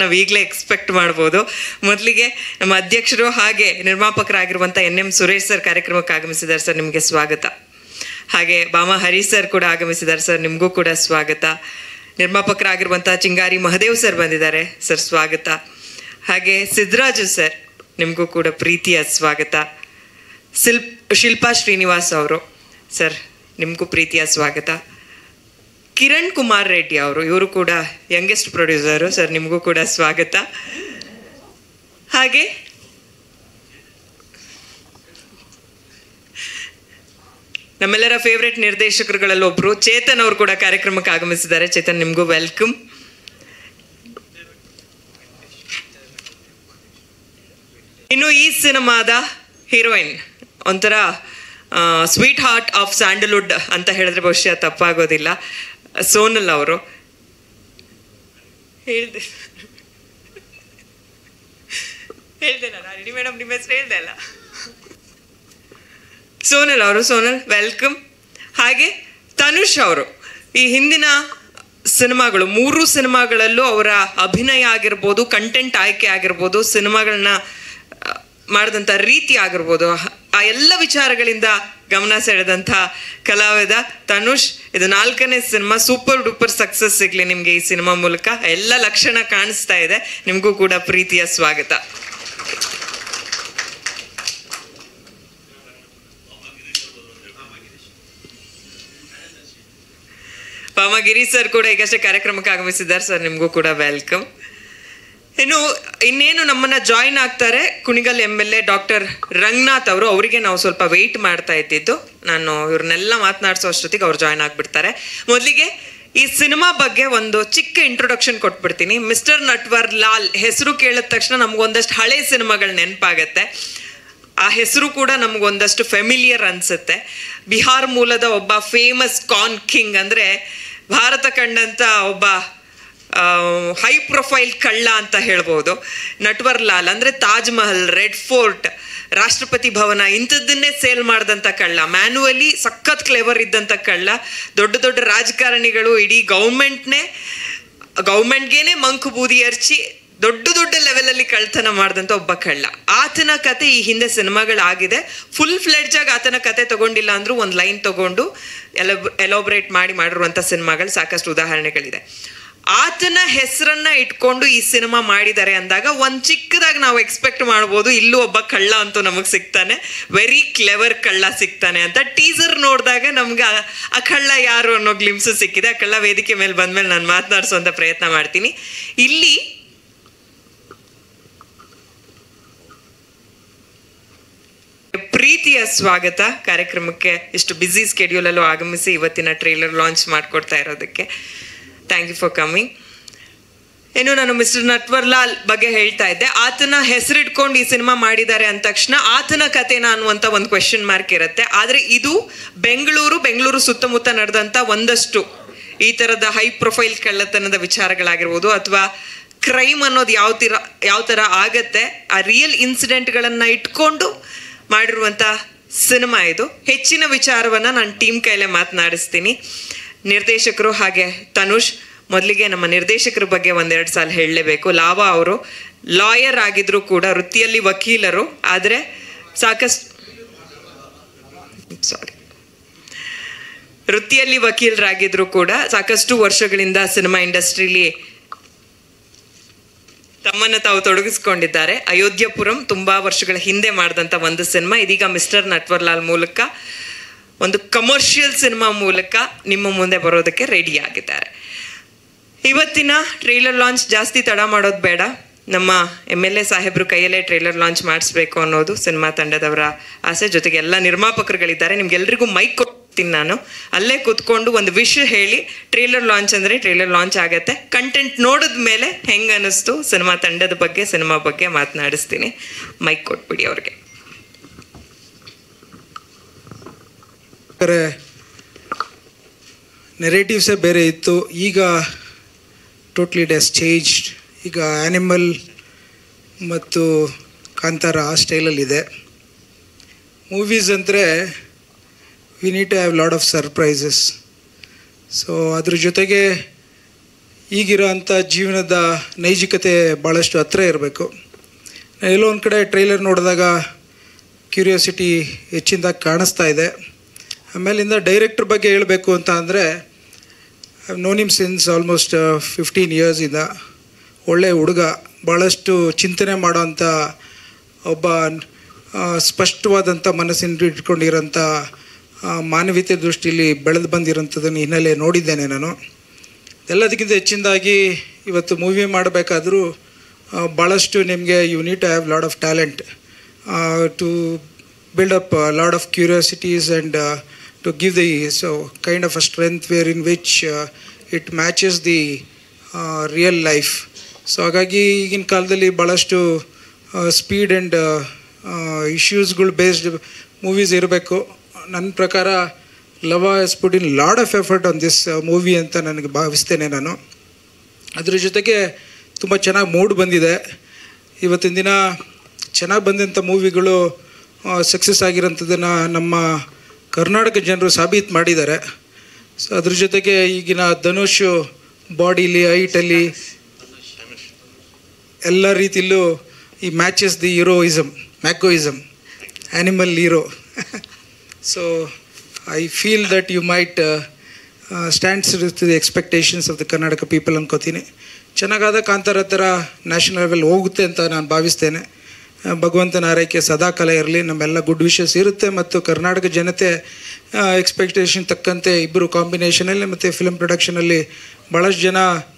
ನಾವು ಈಗಲೇ ಎಕ್ಸ್ಪೆಕ್ಟ್ ಮಾಡ್ಬೋದು. ಮೊದಲಿಗೆ ನಮ್ಮ ಅಧ್ಯಕ್ಷರು ಹಾಗೆ ನಿರ್ಮಾಪಕರಾಗಿರುವಂಥ NM ಸುರೇಶ್ ಸರ್ ಕಾರ್ಯಕ್ರಮಕ್ಕೆ ಆಗಮಿಸಿದ್ದಾರೆ ಸರ್, ನಿಮಗೆ ಸ್ವಾಗತ. ಹಾಗೆ ಬಾಮಾ ಹರಿ ಸರ್ ಕೂಡ ಆಗಮಿಸಿದ್ದಾರೆ ಸರ್, ನಿಮಗೂ ಕೂಡ ಸ್ವಾಗತ. ನಿರ್ಮಾಪಕರಾಗಿರುವಂಥ ಚಿಂಗಾರಿ ಮಹದೇವ್ ಸರ್ ಬಂದಿದ್ದಾರೆ ಸರ್, ಸ್ವಾಗತ. ಹಾಗೆ ಸಿದ್ದರಾಜು ಸರ್, ನಿಮಗೂ ಕೂಡ ಪ್ರೀತಿಯ ಸ್ವಾಗತ. ಶಿಲ್ಪಾ ಶ್ರೀನಿವಾಸ್ ಅವರು ಸರ್, ನಿಮಗೂ ಪ್ರೀತಿಯ ಸ್ವಾಗತ. ಕಿರಣ್ ಕುಮಾರ್ ರೆಡ್ಡಿ ಅವರು, ಇವರು ಕೂಡ ಯಂಗೆಸ್ಟ್ ಪ್ರೊಡ್ಯೂಸರು ಸರ್, ನಿಮಗೂ ಕೂಡ ಸ್ವಾಗತ. ಹಾಗೆ ನಮ್ಮೆಲ್ಲರ ಫೇವ್ರೆಟ್ ನಿರ್ದೇಶಕರುಗಳಲ್ಲಿ ಒಬ್ರು ಚೇತನ್ ಅವರು ಕೂಡ ಕಾರ್ಯಕ್ರಮಕ್ಕೆ ಆಗಮಿಸಿದ್ದಾರೆ. ಚೇತನ್, ನಿಮಗೂ ವೆಲ್ಕಮ್. ಇನ್ನು ಈ ಸಿನಿಮಾದ ಹೀರೋಯಿನ್, ಒಂಥರ ಸ್ವೀಟ್ ಹಾರ್ಟ್ ಆಫ್ ಸ್ಯಾಂಡಲ್ವುಡ್ ಅಂತ ಹೇಳಿದ್ರೆ ಬಹುಶಃ ತಪ್ಪಾಗೋದಿಲ್ಲ, ಸೋನಲ್ ಅವರು. ಹೇಳ್ದೆ ನಾನು ರೆಡಿ ಮೇಡಮ್, ನಿಮ್ಮ ಹೆಸರು ಹೇಳ್ದೆ ಅಲ್ಲ. ಸೋನಲ್ ಅವರು, ಸೋನಲ್ ವೆಲ್ಕಮ್. ಹಾಗೆ ತನುಷ್ ಅವರು, ಈ ಹಿಂದಿನ ಸಿನಿಮಾಗಳು 3 ಸಿನಿಮಾಗಳಲ್ಲೂ ಅವರ ಅಭಿನಯ ಆಗಿರ್ಬೋದು, ಕಂಟೆಂಟ್ ಆಯ್ಕೆ ಆಗಿರ್ಬೋದು, ಸಿನಿಮಾಗಳನ್ನ ಮಾಡಿದಂಥ ರೀತಿ ಆಗಿರ್ಬೋದು, ಆ ಎಲ್ಲ ವಿಚಾರಗಳಿಂದ ಗಮನ ಸೆಳೆದಂಥ ಕಲಾವಿದ ತನುಷ್. ಇದು 4ನೇ ಸಿನಿಮಾ, ಸೂಪರ್ ಡೂಪರ್ ಸಕ್ಸಸ್ ಸಿಗಲಿ ನಿಮಗೆ ಈ ಸಿನಿಮಾ ಮೂಲಕ. ಎಲ್ಲ ಲಕ್ಷಣ ಕಾಣಿಸ್ತಾ ಇದೆ. ನಿಮಗೂ ಕೂಡ ಪ್ರೀತಿಯ ಸ್ವಾಗತ. ಪಾಮಗಿರಿ ಸರ್ ಕೂಡ ಈಗಷ್ಟೇ ಕಾರ್ಯಕ್ರಮಕ್ಕೆ ಆಗಮಿಸಿದ್ದಾರೆ ಸರ್, ನಿಮಗೂ ಕೂಡ ವೆಲ್ಕಮ್. ಇನ್ನೇನು ನಮ್ಮನ್ನ ಜಾಯಿನ್ ಆಗ್ತಾರೆ ಕುಣಿಗಲ್ MLA ಡಾಕ್ಟರ್ ರಂಗನಾಥ್ ಅವರು. ಅವರಿಗೆ ನಾವು ಸ್ವಲ್ಪ ವೆಯ್ಟ್ ಮಾಡ್ತಾ ಇದ್ದಿದ್ದು, ನಾನು ಇವ್ರನ್ನೆಲ್ಲ ಮಾತನಾಡಿಸೋ ಅಷ್ಟೊತ್ತಿಗೆ ಅವ್ರು ಜಾಯ್ನ್ ಆಗ್ಬಿಡ್ತಾರೆ. ಮೊದಲಿಗೆ ಈ ಸಿನಿಮಾ ಬಗ್ಗೆ ಒಂದು ಚಿಕ್ಕ ಇಂಟ್ರೊಡಕ್ಷನ್ ಕೊಟ್ಬಿಡ್ತೀನಿ. ಮಿಸ್ಟರ್ ನಟ್ವರ್ ಲಾಲ್ ಹೆಸರು ಕೇಳಿದ ತಕ್ಷಣ ನಮಗೊಂದಷ್ಟು ಹಳೆ ಸಿನಿಮಾಗಳು ನೆನಪಾಗತ್ತೆ. ಆ ಹೆಸರು ಕೂಡ ನಮಗೊಂದಷ್ಟು ಫೆಮಿಲಿಯರ್ ಅನ್ಸುತ್ತೆ. ಬಿಹಾರ್ ಮೂಲದ ಒಬ್ಬ ಫೇಮಸ್ ಕಾನ್ ಕಿಂಗ್, ಅಂದರೆ ಭಾರತ ಕಂಡಂಥ ಒಬ್ಬ ಹೈ ಪ್ರೊಫೈಲ್ ಕಳ್ಳ ಅಂತ ಹೇಳ್ಬೋದು. ನಟ್ವರ್ ಲಾಲ್ ಅಂದರೆ ತಾಜ್ ಮಹಲ್, ರೆಡ್ ಫೋರ್ಟ್, ರಾಷ್ಟ್ರಪತಿ ಭವನ ಇಂಥದ್ದನ್ನೇ ಸೇಲ್ ಮಾಡಿದಂಥ ಕಳ್ಳ. ಮ್ಯಾನ್ಯುವಲಿ ಸಖತ್ ಕ್ಲೆವರ್ ಇದ್ದಂಥ ಕಳ್ಳ. ದೊಡ್ಡ ದೊಡ್ಡ ರಾಜಕಾರಣಿಗಳು, ಇಡೀ ಗೌರ್ಮೆಂಟ್ಗೇನೆ ಮಂಕು ಬೂದಿ ಎರಚಿ ದೊಡ್ಡ ದೊಡ್ಡ ಲೆವೆಲಲ್ಲಿ ಕಳ್ತನ ಮಾಡಿದಂಥ ಒಬ್ಬ ಕಳ್ಳ. ಆತನ ಕತೆ ಈ ಹಿಂದೆ ಸಿನಿಮಾಗಳಾಗಿದೆ. ಫುಲ್ ಫ್ಲೆಡ್ಜಾಗಿ ಆತನ ಕತೆ ತಗೊಂಡಿಲ್ಲ ಅಂದರೂ ಒಂದು ಲೈನ್ ತಗೊಂಡು ಎಲಾಬ್ರೇಟ್ ಮಾಡಿರುವಂಥ ಸಿನಿಮಾಗಳು ಸಾಕಷ್ಟು ಉದಾಹರಣೆಗಳಿದೆ. ಆತನ ಹೆಸರನ್ನ ಇಟ್ಕೊಂಡು ಈ ಸಿನಿಮಾ ಮಾಡಿದ್ದಾರೆ ಅಂದಾಗ ಒಂದು ಚಿಕ್ಕದಾಗಿ ನಾವು ಎಕ್ಸ್ಪೆಕ್ಟ್ ಮಾಡ್ಬೋದು, ಇಲ್ಲೂ ಒಬ್ಬ ಕಳ್ಳ ಅಂತೂ ನಮಗೆ ಸಿಗ್ತಾನೆ, ವೆರಿ ಕ್ಲೆವರ್ ಕಳ್ಳ ಸಿಗ್ತಾನೆ ಅಂತ. ಟೀಸರ್ ನೋಡಿದಾಗ ನಮ್ಗೆ ಆ ಕಳ್ಳ ಯಾರು ಅನ್ನೋ ಗ್ಲಿಮ್ಸು ಸಿಕ್ಕಿದೆ. ಆ ಕಳ್ಳ ವೇದಿಕೆ ಮೇಲೆ ಬಂದ್ಮೇಲೆ ನಾನು ಮಾತನಾಡಿಸುವಂಥ ಪ್ರಯತ್ನ ಮಾಡ್ತೀನಿ. ಇಲ್ಲಿ ಪ್ರೀತಿಯ ಸ್ವಾಗತ ಕಾರ್ಯಕ್ರಮಕ್ಕೆ. ಇಷ್ಟು ಬ್ಯುಸಿ ಸ್ಕೆಡ್ಯೂಲಲ್ಲೂ ಆಗಮಿಸಿ ಇವತ್ತಿನ ಟ್ರೇಲರ್ ಲಾಂಚ್ ಮಾಡಿಕೊಡ್ತಾ ಇರೋದಕ್ಕೆ ಥ್ಯಾಂಕ್ ಯು ಫಾರ್ ಕಮಿಂಗ್. ನಾನು ಮಿಸ್ಟರ್ ನಟ್ವರ್ ಲಾಲ್ ಬಗ್ಗೆ ಹೇಳ್ತಾ ಇದ್ದೆ. ಆತನ ಹೆಸರಿಟ್ಕೊಂಡು ಈ ಸಿನಿಮಾ ಮಾಡಿದ್ದಾರೆ ಅಂದ ತಕ್ಷಣ ಆತನ ಕಥೆನ ಅನ್ನುವಂಥ ಒಂದು ಕ್ವೆಶ್ಚನ್ ಮಾರ್ಕ್ ಇರುತ್ತೆ. ಆದರೆ ಇದು ಬೆಂಗಳೂರು ಸುತ್ತಮುತ್ತ ನಡೆದಂಥ ಒಂದಷ್ಟು ಈ ಥರದ ಹೈ ಪ್ರೊಫೈಲ್ ಕಳ್ಳತನದ ವಿಚಾರಗಳಾಗಿರ್ಬೋದು, ಅಥವಾ ಕ್ರೈಮ್ ಅನ್ನೋದು ಯಾವ ಥರ ಆಗತ್ತೆ, ಆ ರಿಯಲ್ ಇನ್ಸಿಡೆಂಟ್ಗಳನ್ನು ಇಟ್ಕೊಂಡು ಮಾಡಿರುವಂಥ ಸಿನಿಮಾ ಇದು. ಹೆಚ್ಚಿನ ವಿಚಾರವನ್ನು ನಾನು ಟೀಮ್ ಕೈಲೇ ಮಾತನಾಡಿಸ್ತೀನಿ. ನಿರ್ದೇಶಕರು ಹಾಗೆ ತನುಷ್. ಮೊದಲಿಗೆ ನಮ್ಮ ನಿರ್ದೇಶಕರ ಬಗ್ಗೆ 1-2 ಸಾಲ ಹೇಳಲೇಬೇಕು. ಲಾವಾ ಅವರು ಲಾಯರ್ ಆಗಿದ್ರು ಕೂಡ, ವೃತ್ತಿಯಲ್ಲಿ ವಕೀಲರು, ಆದರೆ ವೃತ್ತಿಯಲ್ಲಿ ವಕೀಲರಾಗಿದ್ರು ಕೂಡ ಸಾಕಷ್ಟು ವರ್ಷಗಳಿಂದ ಸಿನಿಮಾ ಇಂಡಸ್ಟ್ರಿಲಿ ತಮ್ಮನ್ನು ತಾವು ತೊಡಗಿಸ್ಕೊಂಡಿದ್ದಾರೆ. ಅಯೋಧ್ಯಪುರಂ ತುಂಬ ವರ್ಷಗಳ ಹಿಂದೆ ಮಾಡಿದಂಥ ಒಂದು ಸಿನಿಮಾ ಇದೀಗ ಮಿಸ್ಟರ್ ನಟ್ವರ್ ಲಾಲ್ ಮೂಲಕ ಒಂದು ಕಮರ್ಷಿಯಲ್ ಸಿನಿಮಾ ಮೂಲಕ ನಿಮ್ಮ ಮುಂದೆ ಬರೋದಕ್ಕೆ ರೆಡಿ ಆಗಿದ್ದಾರೆ. ಇವತ್ತಿನ ಟ್ರೇಲರ್ ಲಾಂಚ್ ಜಾಸ್ತಿ ತಡ ಮಾಡೋದು ಬೇಡ. ನಮ್ಮ MLA ಸಾಹೇಬರು ಕೈಯಲ್ಲೇ ಟ್ರೇಲರ್ ಲಾಂಚ್ ಮಾಡಿಸ್ಬೇಕು ಅನ್ನೋದು ಸಿನಿಮಾ ತಂಡದವರ ಆಸೆ. ಜೊತೆಗೆ ಎಲ್ಲ ನಿರ್ಮಾಪಕರುಗಳಿದ್ದಾರೆ. ನಿಮ್ಗೆಲ್ರಿಗೂ ಮೈಕ್ ಕೊಡ್ತೀನಿ ನಾನು. ಅಲ್ಲೇ ಕೂತ್ಕೊಂಡು ಒಂದು ವಿಷಯ ಹೇಳಿ, ಟ್ರೇಲರ್ ಲಾಂಚ್ ಅಂದರೆ ಟ್ರೇಲರ್ ಲಾಂಚ್ ಆಗತ್ತೆ. ಕಂಟೆಂಟ್ ನೋಡಿದ ಮೇಲೆ ಹೆಂಗೆ ಅನ್ನಿಸ್ತು ಸಿನಿಮಾ ತಂಡದ ಬಗ್ಗೆ, ಸಿನಿಮಾ ಬಗ್ಗೆ ಮಾತನಾಡಿಸ್ತೀನಿ. ಮೈಕ್ ಕೊಟ್ಬಿಡಿ ಅವ್ರಿಗೆ. ನೆರೇಟಿವ್ಸೇ ಬೇರೆ ಇತ್ತು, ಈಗ ಟೋಟ್ಲಿ ಇಟ್ ಹ್ಯಾಸ್ ಚೇಂಜ್ಡ್. ಈಗ ಆ್ಯನಿಮಲ್ ಮತ್ತು ಕಾಂತಾರ ಆ ಸ್ಟೈಲಲ್ಲಿದೆ. ಮೂವೀಸ್ ಅಂದರೆ we need to have lot of surprises. So ಅದ್ರ ಜೊತೆಗೆ ಈಗಿರೋ ಅಂಥ ಜೀವನದ ನೈಜಿಕತೆ ಭಾಳಷ್ಟು ಹತ್ತಿರ ಇರಬೇಕು. ಎಲ್ಲೋ ಒಂದು ಕಡೆ ಟ್ರೈಲರ್ ನೋಡಿದಾಗ ಕ್ಯೂರಿಯಾಸಿಟಿ ಹೆಚ್ಚಿನದಾಗಿ ಕಾಣಿಸ್ತಾ ಇದೆ. ಆಮೇಲಿಂದ ಡೈರೆಕ್ಟ್ರ್ ಬಗ್ಗೆ ಹೇಳಬೇಕು ಅಂತ ಅಂದರೆ I have known him since almost 15 ಇಯರ್ಸಿಂದ. ಒಳ್ಳೆಯ ಹುಡುಗ, ಭಾಳಷ್ಟು ಚಿಂತನೆ ಮಾಡೋವಂಥ ಒಬ್ಬ ಸ್ಪಷ್ಟವಾದಂಥ ಮನಸ್ಸಿನ ಇಟ್ಕೊಂಡಿರೋಂಥ ಮಾನವೀಯತೆ ದೃಷ್ಟಿಯಲ್ಲಿ ಬೆಳೆದು ಬಂದಿರೋಂಥದ್ದನ್ನು ಹಿನ್ನೆಲೆ ನೋಡಿದ್ದೇನೆ ನಾನು. ಎಲ್ಲದಕ್ಕಿಂತ ಹೆಚ್ಚಿನದಾಗಿ ಇವತ್ತು ಮೂವಿ ಮಾಡಬೇಕಾದ್ರೂ ಭಾಳಷ್ಟು ನಿಮಗೆ you need to have lot of talent to build up lot of curiosities and to give the so kind of a strength where in which it matches the real life. So ಹಾಗಾಗಿ ಈಗಿನ ಕಾಲದಲ್ಲಿ ಭಾಳಷ್ಟು speed and ಇಶ್ಯೂಸ್ಗಳು based movies ಇರಬೇಕು. ನನ್ನ ಪ್ರಕಾರ Lava has put in lot of effort on this movie ಅಂತ ನನಗೆ ಭಾವಿಸ್ತೇನೆ ನಾನು. ಅದ್ರ ಜೊತೆಗೆ ತುಂಬ ಚೆನ್ನಾಗಿ ಮೂಡ್ ಬಂದಿದೆ. ಇವತ್ತಿನ ದಿನ ಚೆನ್ನಾಗಿ ಬಂದಂಥ ಮೂವಿಗಳು ಸಕ್ಸಸ್ ಆಗಿರೋಂಥದ್ದನ್ನು ನಮ್ಮ ಕರ್ನಾಟಕ ಜನರು ಸಾಬೀತು ಮಾಡಿದ್ದಾರೆ. ಸೊ ಅದ್ರ ಜೊತೆಗೆ ಈಗಿನ ಧನುಷ್ ಬಾಡಿಲಿ, ಹೈಟಲ್ಲಿ ಎಲ್ಲ ರೀತಿಯಲ್ಲೂ ಈ matches the heroism, machoism, animal hero. So I feel that you might stands to the expectations of the Karnataka people ಅನ್ಕೋತೀನಿ. ಚೆನ್ನಾಗಾದ ಕಾಂತಾರ ಥರ ನ್ಯಾಷನಲ್ ಲೆವೆಲ್ ಹೋಗುತ್ತೆ ಅಂತ ನಾನು ಭಾವಿಸ್ತೇನೆ. ಭಗವಂತನ ಆರೈಕೆ ಸದಾ ಕಾಲ ಇರಲಿ. ನಮ್ಮೆಲ್ಲ ಗುಡ್ ವಿಷಸ್ ಇರುತ್ತೆ ಮತ್ತು ಕರ್ನಾಟಕ ಜನತೆ ಎಕ್ಸ್ಪೆಕ್ಟೇಷನ್ ತಕ್ಕಂತೆ ಇಬ್ಬರು ಕಾಂಬಿನೇಷನಲ್ಲಿ ಮತ್ತು ಫಿಲ್ಮ್ ಪ್ರೊಡಕ್ಷನಲ್ಲಿ ಭಾಳಷ್ಟು ಜನ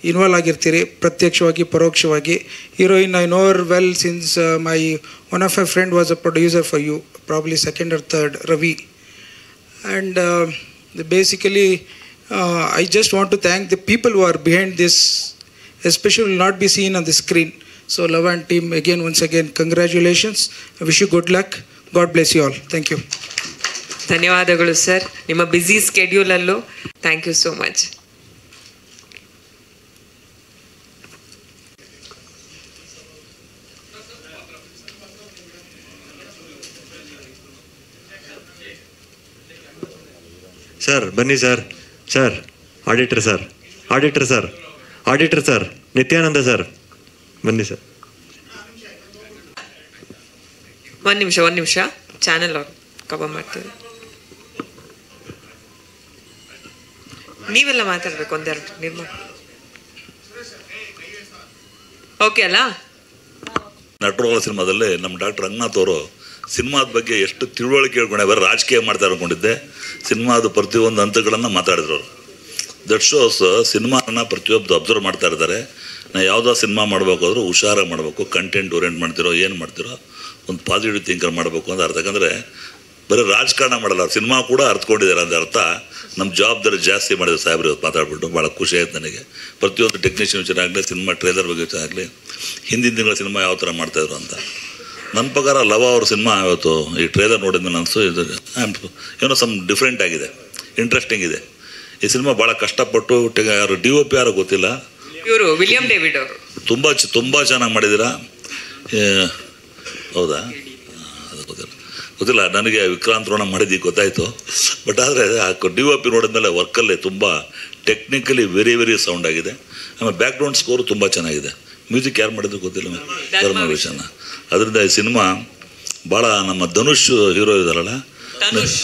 ಇನ್ವಾಲ್ವ್ ಆಗಿರ್ತೀರಿ, ಪ್ರತ್ಯಕ್ಷವಾಗಿ ಪರೋಕ್ಷವಾಗಿ. Heroine I know her well since my one of my friend was a producer for you, probably 2nd or 3rd, Ravi. And basically I just want to thank the people who are behind this, especially will not be seen on the screen. So Lava and team, again, once again, congratulations. I wish you good luck. God bless you all. Thank you. ಧನ್ಯವಾದಗಳು sir, ನಿಮ್ಮ busy ಸ್ಕೆಡ್ಯೂಲಲ್ಲೂ. Thank you so much. Sir ಬನ್ನಿ sir. Sir auditor sir, auditor sir, auditor sir, Nithyananda sir ಬನ್ನಿ sir. ಒಂದು ನಿಮಿಷ channel ಅವ್ರು cover ಮಾಡ್ತೀವಿ. ನೀವೆಲ್ಲ ಮಾತಾಡ್ಬೇಕು ಒಂದೆರಡು ನಿರ್ಮಾಣ. ಓಕೆ ಅಲ್ಲ? ನಟರೋಗ ಸಿನಿಮಾದಲ್ಲಿ ನಮ್ಮ ಡಾಕ್ಟರ್ ರಂಗನಾಥ್ ಅವರು ಸಿನಿಮಾದ ಬಗ್ಗೆ ಎಷ್ಟು ತಿಳುವಳಿಕೆ ಹೇಳ್ಕೊಂಡೆ, ಬರೀ ರಾಜಕೀಯ ಮಾಡ್ತಾ ಅನ್ಕೊಂಡಿದ್ದೆ. ಸಿನಿಮಾದ ಪ್ರತಿಯೊಂದು ಹಂತಗಳನ್ನು ಮಾತಾಡಿದ್ರು ಅವರು. ದಟ್ ಶೋಸ್ ಸಿನಿಮಾನ ಪ್ರತಿಯೊಬ್ಬರು ಅಬ್ಸರ್ವ್ ಮಾಡ್ತಾ ಇರ್ತಾರೆ. ನಾವು ಯಾವುದೋ ಸಿನಿಮಾ ಮಾಡಬೇಕಾದ್ರೂ ಹುಷಾರಾಗಿ ಮಾಡಬೇಕು. ಕಂಟೆಂಟ್ ಓರಿಯೆಂಟ್ ಮಾಡ್ತಿರೋ ಏನು ಮಾಡ್ತಿರೋ ಒಂದು ಪಾಸಿಟಿವ್ ಥಿಂಕರ್ ಮಾಡಬೇಕು ಅಂತ ಅರ್ಥ. ಯಾಕಂದರೆ ಬರೀ ರಾಜಕಾರಣ ಮಾಡಲ್ಲ, ಸಿನಿಮಾ ಕೂಡ ಅರ್ಥಕೊಂಡಿದ್ದಾರೆ ಅಂತ ಅರ್ಥ. ನಮ್ಮ ಜವಾಬ್ದಾರಿ ಜಾಸ್ತಿ ಮಾಡಿದ್ರು ಸಾಹೇಬ್ರು ಇವತ್ತು ಮಾತಾಡ್ಬಿಟ್ಟು. ಭಾಳ ಖುಷಿ ಆಯ್ತು ನನಗೆ. ಪ್ರತಿಯೊಂದು ಟೆಕ್ನಿಷಿಯನ್ ವಿಚಾರ ಆಗಲಿ, ಸಿನಿಮಾ ಟ್ರೇಲರ್ ಬಗ್ಗೆ ವಿಚಾರ ಆಗಲಿ, ಹಿಂದಿನ ತಿಂಗಳ ಸಿನಿಮಾ ಯಾವ ಥರ ಮಾಡ್ತಾಯಿದ್ರು ಅಂತ. ನನ್ನ ಪ್ರಕಾರ ಲವ ಅವ್ರ ಸಿನಿಮಾ ಇವತ್ತು ಈ ಟ್ರೇಲರ್ ನೋಡಿದ್ಮೇಲೆ ಅನಿಸು ಇದು ಏನೋ ಸಮ್ ಡಿಫ್ರೆಂಟ್ ಆಗಿದೆ, ಇಂಟ್ರೆಸ್ಟಿಂಗ್ ಇದೆ. ಈ ಸಿನಿಮಾ ಭಾಳ ಕಷ್ಟಪಟ್ಟು ಯಾರು DOP ಯಾರೋ ಗೊತ್ತಿಲ್ಲ, ಇವರು ವಿಲಿಯಂ ಡೇವಿಡ್ ಅವರು ತುಂಬ ಚೆನ್ನಾಗಿ ಮಾಡಿದ್ದೀರಾ. ಹೌದಾ? ಅದು ಗೊತ್ತಿಲ್ಲ ನನಗೆ. ವಿಕ್ರಾಂತ್ ರೋಣ ಮಾಡಿದ್ದು ಗೊತ್ತಾಯಿತು. ಬಟ್ ಆದರೆ ಆ DOP ನೋಡಿದ್ಮೇಲೆ ವರ್ಕಲ್ಲಿ ತುಂಬ ಟೆಕ್ನಿಕಲಿ ವೆರಿ ವೆರಿ ಸೌಂಡ್ ಆಗಿದೆ. ಆಮೇಲೆ ಬ್ಯಾಕ್ಗ್ರೌಂಡ್ ಸ್ಕೋರು ತುಂಬ ಚೆನ್ನಾಗಿದೆ. ಮ್ಯೂಸಿಕ್ ಯಾರು ಮಾಡಿದ್ರು ಗೊತ್ತಿಲ್ಲ, ಧರ್ಮವಿಷನ. ಅದರಿಂದ ಈ ಸಿನಿಮಾ ಭಾಳ ನಮ್ಮ ಧನುಷ್ ಹೀರೋ ಇದಾರಲ್ಲ, ಧನುಷ್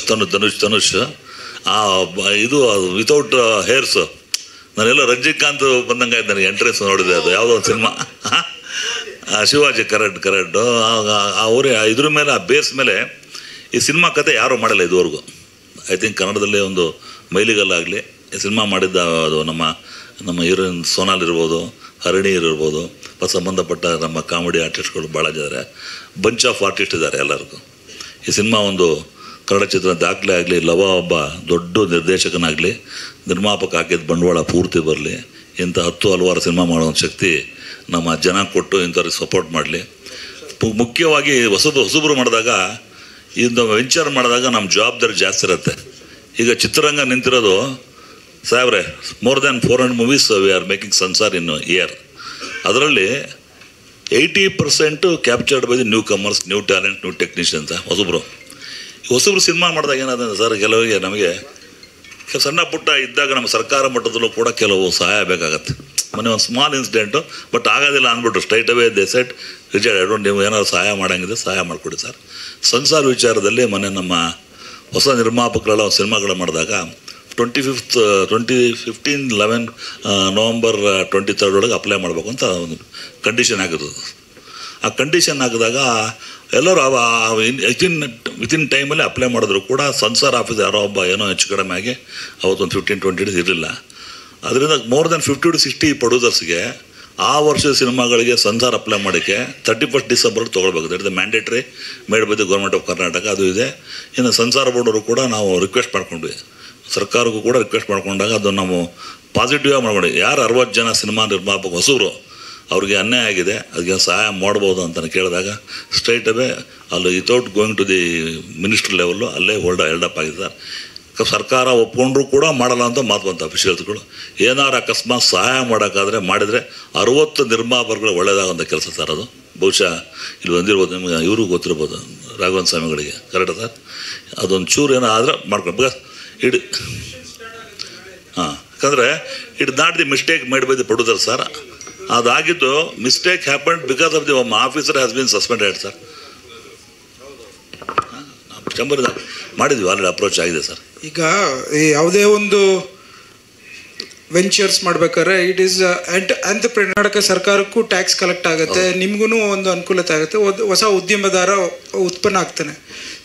ಇದು ವಿತೌಟ್ ಹೇರ್ಸ್, ನಾನೆಲ್ಲ ರಜನಿಕಾಂತ್ ಬಂದಂಗೆ ಆಯ್ತು ನನಗೆ ಎಂಟ್ರೆನ್ಸ್ ನೋಡಿದೆ. ಅದು ಯಾವುದೋ ಒಂದು ಸಿನಿಮಾ ಶಿವಾಜಿ, ಕರೆಕ್ಟ್ ಅವರೇ ಇದ್ರ ಮೇಲೆ, ಆ ಬೇಸ್ ಮೇಲೆ ಈ ಸಿನಿಮಾ ಕತೆ ಯಾರೂ ಮಾಡಲ್ಲ ಇದುವರೆಗೂ. ಐ ಥಿಂಕ್ ಕನ್ನಡದಲ್ಲೇ ಒಂದು ಮೈಲಿಗಲ್ಲಾಗಲಿ ಈ ಸಿನಿಮಾ ಮಾಡಿದ್ದ ಅದು ನಮ್ಮ ಹೀರೋಯಿನ್ ಸೋನಾಲ್ ಇರ್ಬೋದು, ಹರಣಿ ಇರ್ಬೋದು, ಸಂಬಂಧಪಟ್ಟ ನಮ್ಮ ಕಾಮಿಡಿ ಆರ್ಟಿಸ್ಟ್ಗಳು ಭಾಳ ಇದ್ದಾರೆ, ಬಂಚ್ ಆಫ್ ಆರ್ಟಿಸ್ಟ್ ಇದ್ದಾರೆ ಎಲ್ಲರಿಗೂ. ಈ ಸಿನಿಮಾ ಒಂದು ಕನ್ನಡ ಚಿತ್ರ ದಾಖಲೆ ಆಗಲಿ, ಲವ ಒಬ್ಬ ದೊಡ್ಡ ನಿರ್ದೇಶಕನಾಗಲಿ, ನಿರ್ಮಾಪಕ ಹಾಕಿದ ಬಂಡವಾಳ ಪೂರ್ತಿ ಬರಲಿ, ಇಂಥ 10 ಹಲವಾರು ಸಿನಿಮಾ ಮಾಡೋ ಶಕ್ತಿ ನಮ್ಮ ಜನ ಕೊಟ್ಟು ಇಂಥವ್ರಿಗೆ ಸಪೋರ್ಟ್ ಮಾಡಲಿ. ಮುಖ್ಯವಾಗಿ ಹೊಸಬ್ರು ಮಾಡಿದಾಗ, ಇಂಥ ವೆಂಚರ್ ಮಾಡಿದಾಗ ನಮ್ಮ ಜವಾಬ್ದಾರಿ ಜಾಸ್ತಿ ಇರುತ್ತೆ. ಈಗ ಚಿತ್ರರಂಗ ನಿಂತಿರೋದು ಸಾಹೇಬ್ರೆ, more than 400 movies we are making ಸನ್ಸಾರ್ ಇನ್ ಇಯರ್. ಅದರಲ್ಲಿ 80% captured by the newcomers, new talent, new technicians. ಹೊಸಬ್ರು ಸಿನಿಮಾ ಮಾಡಿದಾಗ ಏನಾದ್ರೆ ಸರ್, ಕೆಲವರಿಗೆ ನಮಗೆ ಸಣ್ಣ ಪುಟ್ಟ ಇದ್ದಾಗ ನಮ್ಮ ಸರ್ಕಾರ ಮಟ್ಟದಲ್ಲೂ ಕೂಡ ಕೆಲವು ಸಹಾಯ ಬೇಕಾಗತ್ತೆ. ಮೊನ್ನೆ ಒಂದು ಸ್ಮಾಲ್ ಇನ್ಸಿಡೆಂಟು, ಬಟ್ ಆಗೋದಿಲ್ಲ ಅಂದ್ಬಿಟ್ಟು straight away they set reject. ನೀವು ಏನಾದ್ರು ಸಹಾಯ ಮಾಡೋಂಗಿದೆ ಸಹಾಯ ಮಾಡಿಕೊಡಿ ಸರ್. ಸಂಸಾರ ವಿಚಾರದಲ್ಲಿ ಮೊನ್ನೆ ನಮ್ಮ ಹೊಸ ನಿರ್ಮಾಪಕರೆಲ್ಲ ಒಂದು ಸಿನಿಮಾಗಳು ಮಾಡಿದಾಗ 2015 ನವಂಬರ್ 23 ಒಳಗೆ ಅಪ್ಲೈ ಮಾಡಬೇಕು ಅಂತ ಒಂದು ಕಂಡೀಷನ್ ಆಗಿರೋದು. ಆ ಕಂಡೀಷನ್ ಹಾಕಿದಾಗ ಎಲ್ಲರೂ ವಿತಿನ್ ಟೈಮಲ್ಲಿ ಅಪ್ಲೈ ಮಾಡಿದ್ರು ಕೂಡ ಸಂಸಾರ ಆಫೀಸ್ ಯಾರೋ ಒಬ್ಬ ಏನೋ ಹೆಚ್ಚು ಕಡಿಮೆ ಆಗಿ ಅವತ್ತೊಂದು 15-20 ಡೇಸ್ ಇರಲಿಲ್ಲ. ಅದರಿಂದ ಮೋರ್ ದೆನ್ 50 to 60 ಪ್ರೊಡ್ಯೂಸರ್ಸ್ಗೆ ಆ ವರ್ಷದ ಸಿನಿಮಾಗಳಿಗೆ ಸಂಸಾರ ಅಪ್ಲೈ ಮಾಡೋಕ್ಕೆ 31 ಡಿಸೆಂಬರ್ ತೊಗೊಳ್ಬೇಕು. That is the mandatory made by the government of Karnataka. ಅದು ಇದೆ. ಇನ್ನು ಸಂಸಾರ ಬೋರ್ಡವರು ಕೂಡ ನಾವು ರಿಕ್ವೆಸ್ಟ್ ಮಾಡ್ಕೊಂಡ್ವಿ, ಸರ್ಕಾರಕ್ಕೂ ಕೂಡ ರಿಕ್ವೆಸ್ಟ್ ಮಾಡ್ಕೊಂಡಾಗ ಅದು ನಾವು ಪಾಸಿಟಿವ್ ಆಗಿ ಮಾಡ್ಕೊಂಡ್ವಿ. ಯಾರು 60 ಜನ ಸಿನಿಮಾ ನಿರ್ಮಾಪಕ ಹೊಸವರು ಅವ್ರಿಗೆ ಅನ್ಯಾಯ ಆಗಿದೆ, ಅದಕ್ಕೆ ಸಹಾಯ ಮಾಡ್ಬೋದು ಅಂತ ಕೇಳಿದಾಗ ಸ್ಟ್ರೈಟ್ ಅವೇ ಅಲ್ಲಿ without going to the ministry level ಅಲ್ಲೇ ಹೆಲ್ಡಪ್ ಆಗಿದೆ ಸರ್. ಸರ್ಕಾರ ಒಪ್ಕೊಂಡ್ರೂ ಕೂಡ ಮಾಡಲ್ಲ ಅಂತ ಮಾತು ಬಂತು ಅಫಿಷಿಯಲ್ಸ್ಗಳು. ಏನಾರು ಅಕಸ್ಮಾತ್ ಸಹಾಯ ಮಾಡೋಕ್ಕಾದರೆ ಮಾಡಿದರೆ 60 ನಿರ್ಮಾಪಕರು ಒಳ್ಳೆಯದಾಗಂಥ ಕೆಲಸ ಸರ್ ಅದು. ಬಹುಶಃ ಇಲ್ಲಿ ಬಂದಿರ್ಬೋದು, ನಿಮ್ಗೆ ಇವ್ರಿಗೂ ಗೊತ್ತಿರ್ಬೋದು, ರಾಘವೇಂದ್ರ ಸ್ವಾಮಿಗಳಿಗೆ. Correct sir? ಅದೊಂದು ಚೂರು ಏನೋ ಆದರೆ ಮಾಡ್ಕೊಂಡು ಬಿಕಾಸ್ ಯಾಕಂದರೆ it not the mistake made by the producer sir. ಅದಾಗಿದ್ದು mistake happen because of the officer has been suspended sir. ಚಂಬರ್ದ ಮಾಡಿದ್ವಿ, ಆಲ್ರೆಡಿ ಅಪ್ರೋಚ್ ಆಗಿದೆ ಸರ್. ಈಗ ಯಾವುದೇ ಒಂದು ವೆಂಚರ್ಸ್ ಮಾಡ್ಬೇಕಾದ್ರೆ ಇಟ್ ಈಸ್ ಕರ್ನಾಟಕ ಸರ್ಕಾರಕ್ಕೂ ಟ್ಯಾಕ್ಸ್ ಕಲೆಕ್ಟ್ ಆಗುತ್ತೆ, ನಿಮ್ಗೂ ಒಂದು ಅನುಕೂಲತೆ ಆಗುತ್ತೆ, ಹೊಸ ಉದ್ಯಮದಾರ ಉತ್ಪನ್ನ ಆಗ್ತಾನೆ.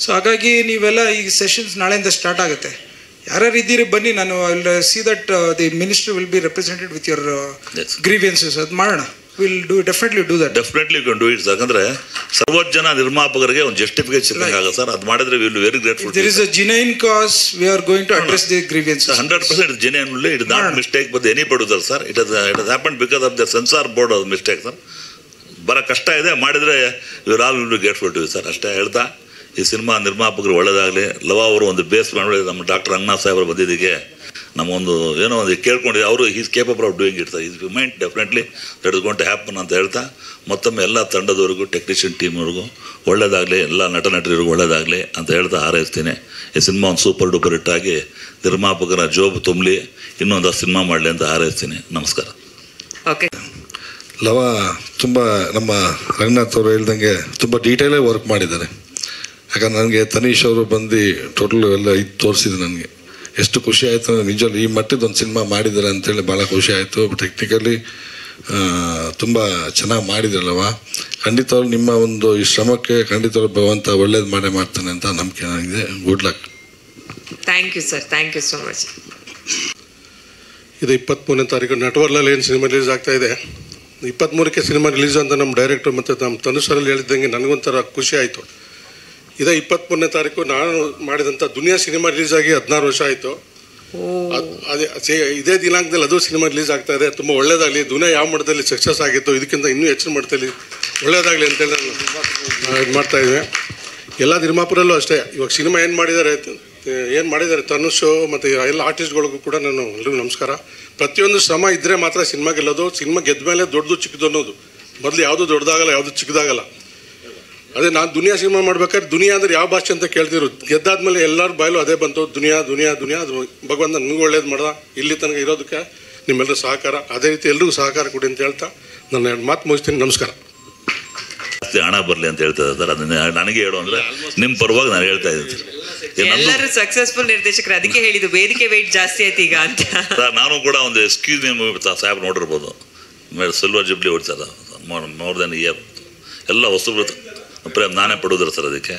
ಸೊ ಹಾಗಾಗಿ ನೀವೆಲ್ಲ ಈಗ ಸೆಷನ್ಸ್ ನಾಳೆಯಿಂದ ಸ್ಟಾರ್ಟ್ ಆಗುತ್ತೆ. ಯಾರ್ಯಾರು ಇದ್ದೀರಿ ಬನ್ನಿ, ನಾನು will see that the minister will be represented with your grievances. ಅದು ಮಾಡೋಣ. Will definitely do that. Definitely can do it sir. ಯಾಕಂದ್ರೆ 60 ಜನ ನಿರ್ಮಾಪಕರಿಗೆ ಒಂದು ಜಸ್ಟಿಫಿಕೇಶನ್ ಆಗುತ್ತೆ ಸರ್. ಅದು ಮಾಡಿದ್ರೆ will very grateful. There is a genuine cause we are going to address the grievances. 100% genuine. It not mistake but any producer sir. It has happen because of the censor board mistake sir. ಬರೋ ಕಷ್ಟ ಇದೆ, ಮಾಡಿದರೆ ಇವ್ರು all will be grateful to sir. ಅಷ್ಟೇ ಹೇಳ್ತಾ ಈ cinema ನಿರ್ಮಾಪಕರು ಒಳ್ಳೆಯದಾಗಲಿ. ಲವ ಅವರು ಒಂದು ಬೇಸ್ ಮಾಡಿ ನಮ್ಮ ಡಾಕ್ಟರ್ ರಂಗನಾಥ್ ಸಾಹೇಬರು ಬಂದಿದ್ದಕ್ಕೆ ನಮಗೊಂದು ಏನೋ ಒಂದು ಕೇಳ್ಕೊಂಡಿದ್ದೆ. ಅವರು is capable of doing it sir. Is mind definitely that is going to happen ಅಂತ ಹೇಳ್ತಾ ಮತ್ತೊಮ್ಮೆ ಎಲ್ಲ ತಂಡದವರೆಗೂ ಟೆಕ್ನಿಷಿಯನ್ ಟೀಮ್ವರೆಗೂ ಒಳ್ಳೆಯದಾಗಲಿ, ಎಲ್ಲ ನಟನಟರಿಗೂ ಒಳ್ಳೆಯದಾಗಲಿ ಅಂತ ಹೇಳ್ತಾ ಹಾರೈಸ್ತೀನಿ. ಈ ಸಿನಿಮಾ ಒಂದು ಸೂಪರ್ ಡೂಪರ್ ಹಿಟ್ ಆಗಿ ನಿರ್ಮಾಪಕರ ಜೋಬ್ ತುಂಬಲಿ, ಇನ್ನೊಂದು ಸಿನಿಮಾ ಮಾಡಲಿ ಅಂತ ಹಾರೈಸ್ತೀನಿ. ನಮಸ್ಕಾರ. ಓಕೆ. ಲವ ತುಂಬ ನಮ್ಮ ರಂಗನಾಥ್ ಅವರು ಹೇಳ್ದಂಗೆ ತುಂಬ ಡೀಟೇಲಾಗಿ ವರ್ಕ್ ಮಾಡಿದ್ದಾರೆ. ಯಾಕಂದ್ರೆ ನನಗೆ ತನೀಶ್ ಅವರು ಬಂದು ಟೋಟಲ್ ಎಲ್ಲ ಇದು ತೋರಿಸಿದ್ರು. ನನಗೆ ಎಷ್ಟು ಖುಷಿ ಆಯಿತು ಅಂದರೆ ನಿಜವಲ್ಲ ಈ ಮಟ್ಟದ ಒಂದು ಸಿನಿಮಾ ಮಾಡಿದ್ದಾರೆ ಅಂತೇಳಿ ಭಾಳ ಖುಷಿ ಆಯಿತು. ಟೆಕ್ನಿಕಲಿ ತುಂಬ ಚೆನ್ನಾಗಿ ಮಾಡಿದ್ರಲ್ಲವ. ಖಂಡಿತವಾಗ್ಲೂ ನಿಮ್ಮ ಒಂದು ಈ ಶ್ರಮಕ್ಕೆ ಖಂಡಿತವಾಗ್ಲೂ ಭಗವಂತ ಒಳ್ಳೇದು ಮಾಡೇ ಮಾಡ್ತಾನೆ ಅಂತ ನಂಬಿಕೆ ನನಗಿದೆ. Good luck. Thank you sir. Thank you so much. ಇದು 23ನೇ ತಾರೀಕು ನಟವರ್ಲಾಲ್ ಏನು ಸಿನಿಮಾ ರಿಲೀಸ್ ಆಗ್ತಾ ಇದೆ. 23ಕ್ಕೆ ಸಿನಿಮಾ ರಿಲೀಸ್ ಅಂತ ನಮ್ಮ ಡೈರೆಕ್ಟರ್ ಮತ್ತು ನಮ್ಮ ತನುಷರಲ್ಲಿ ಹೇಳಿದ್ದಂಗೆ ನನಗೊಂಥರ ಖುಷಿ ಆಯಿತು. ಇದೇ 23ನೇ ತಾರೀಕು ನಾನು ಮಾಡಿದಂಥ ದುನಿಯಾ ಸಿನಿಮಾ ರಿಲೀಸ್ ಆಗಿ 16 ವರ್ಷ ಆಯಿತು. ಅದೇ ಇದೇ ದಿನಾಂಕದಲ್ಲಿ ಅದು ಸಿನಿಮಾ ರಿಲೀಸ್ ಆಗ್ತಾ ಇದೆ. ತುಂಬ ಒಳ್ಳೇದಾಗಲಿ. ದುನಿಯಾ ಯಾವ ಮಟ್ಟದಲ್ಲಿ ಸಕ್ಸಸ್ ಆಗಿತ್ತು ಇದಕ್ಕಿಂತ ಇನ್ನೂ ಹೆಚ್ಚಿನ ಮಟ್ಟದಲ್ಲಿ ಒಳ್ಳೇದಾಗಲಿ ಅಂತೇಳಿ ನಾನು ಇದು ಮಾಡ್ತಾಯಿದ್ವಿ. ಎಲ್ಲ ನಿರ್ಮಾಪಕರಲ್ಲೂ ಅಷ್ಟೇ. ಇವಾಗ ಸಿನಿಮಾ ಏನು ಮಾಡಿದ್ದಾರೆ ತನುಷು ಮತ್ತು ಎಲ್ಲ ಆರ್ಟಿಸ್ಟ್ಗಳಿಗೂ ಕೂಡ ನಾನು ಎಲ್ರಿಗೂ ನಮಸ್ಕಾರ. ಪ್ರತಿಯೊಂದು ಶ್ರಮ ಇದ್ದರೆ ಮಾತ್ರ ಸಿನಿಮಾ ಗೆಲ್ಲೋದು. ಸಿನಿಮಾ ಗೆದ್ದ ಮೇಲೆ ದೊಡ್ಡದು ಚಿಕ್ಕದು ಅನ್ನೋದು. ಮೊದಲು ಯಾವುದು ದೊಡ್ಡದಾಗಲ್ಲ, ಯಾವುದು ಚಿಕ್ಕದಾಗಲ್ಲ. ಅದೇ ನಾನು ದುನಿಯಾ ಸಿನಿಮಾ ಮಾಡ್ಬೇಕಾದ್ರೆ ದುನಿಯಾ ಅಂದ್ರೆ ಯಾವ ಭಾಷೆ ಅಂತ ಕೇಳ್ತಿದ್ರು. ಗೆದ್ದಾದ್ಮೇಲೆ ಎಲ್ಲರ ಬಾಯಲ್ಲೂ ಅದೇ ಬಂತು, ದುನಿಯಾ ದುನಿಯಾ ದುನಿಯಾ. ಅದು ಭಗವಂತ ನನಗೂ ಒಳ್ಳೇದು ಮಾಡ್ದ. ಇಲ್ಲಿ ತನಕ ಇರೋದಕ್ಕೆ ನಿಮ್ಮೆಲ್ಲರೂ ಸಹಕಾರ, ಅದೇ ರೀತಿ ಎಲ್ರಿಗೂ ಸಹಕಾರ ಕೊಡಿ ಅಂತ ಹೇಳ್ತಾ ನನ್ನ ಮಾತು ಮುಗಿಸ್ತೀನಿ. ನಮಸ್ಕಾರ. ಜಾಸ್ತಿ ಹಣ ಬರಲಿ ಅಂತ ಹೇಳ್ತಾ ಇದ್ದಾರೆ. ಅದನ್ನ ನನಗೆ ಹೇಳು ಅಂದರೆ ನಿಮ್ಮ ಪರವಾಗಿ ನಾನು ಹೇಳ್ತಾ ಇದ್ದೀನಿ. ಎಲ್ಲರೂ ಸಕ್ಸಸ್ಫುಲ್ ನಿರ್ದೇಶಕರು, ಅದಕ್ಕೆ ಹೇಳಿದ್ದು ವೇದಿಕೆ ವೆಯ್ಟ್ ಜಾಸ್ತಿ ಆಯ್ತು ಈಗ ಅಂತ. ನಾನು ಕೂಡ ಒಂದು ಎಕ್ಸ್ಕ್ಯೂಸ್ ಮೀ ಮೂವಿ ಸಾಹೇಬ್ ನೋಡಿರ್ಬೋದು. ಸಿಲ್ವರ್ ಜುಬ್ಲಿ ಹೊಡ್ತದ ಮೋರ್ ದೆನ್ ಇಯರ್. ಎಲ್ಲ ಹೊಸಬ್ರು ಪ್ರೇಮ್ ನಾನೇ ಪಡೋದ್ರು ಸರ್. ಅದಕ್ಕೆ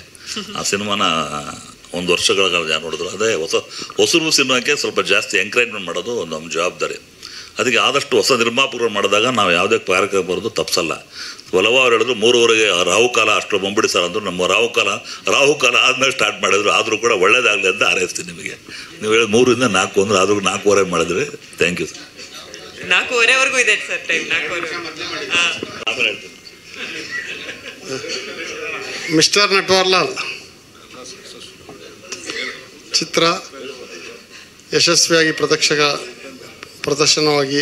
ಆ ಸಿನಿಮಾನ 1 ವರ್ಷಗಳ ಕಾಲ ಯಾರು ನೋಡಿದ್ರು. ಅದೇ ಹೊಸಬ್ರು ಸಿನಿಮಾಕ್ಕೆ ಸ್ವಲ್ಪ ಜಾಸ್ತಿ ಎಂಕರೇಜ್ಮೆಂಟ್ ಮಾಡೋದು ಒಂದು ನಮ್ಮ ಜವಾಬ್ದಾರಿ. ಅದಕ್ಕೆ ಆದಷ್ಟು ಹೊಸ ನಿರ್ಮಾಪಕರು ಮಾಡಿದಾಗ ನಾವು ಯಾವುದೇ ಕಾರ್ಯಕ್ರಮ ಬರೋದು ತಪ್ಪಿಸಲ್ಲ. ಒಲವ ಅವ್ರು ಹೇಳಿದ್ರು 3:30ಗೆ ರಾಹುಕಾಲ ಅಷ್ಟು ಬಂಬಿಡಿ ಸರ್ ಅಂದರು. ನಮ್ಮ ರಾಹುಕಾಲ ಆದಮೇಲೆ ಸ್ಟಾರ್ಟ್ ಮಾಡಿದ್ರು. ಆದರೂ ಕೂಡ ಒಳ್ಳೇದಾಗಲಿ ಅಂತ ಹಾರೈಸ್ತೀನಿ ನಿಮಗೆ. ನೀವು ಹೇಳಿದ 3ರಿಂದ 4 ಅಂದ್ರೆ ಆದರೂ 4:15 ಮಾಡಿದ್ರಿ. Thank you sir. 4:15ವರೆಗೂ ಇದೆ ಸರ್ ಟೈಮ್. 4:15 ಆಮೇಲೆ ಹೇಳ್ತೀನಿ. ಮಿಸ್ಟರ್ ನಟ್ವರ್ಲಾಲ್ ಚಿತ್ರ ಯಶಸ್ವಿಯಾಗಿ ಪ್ರದರ್ಶನವಾಗಿ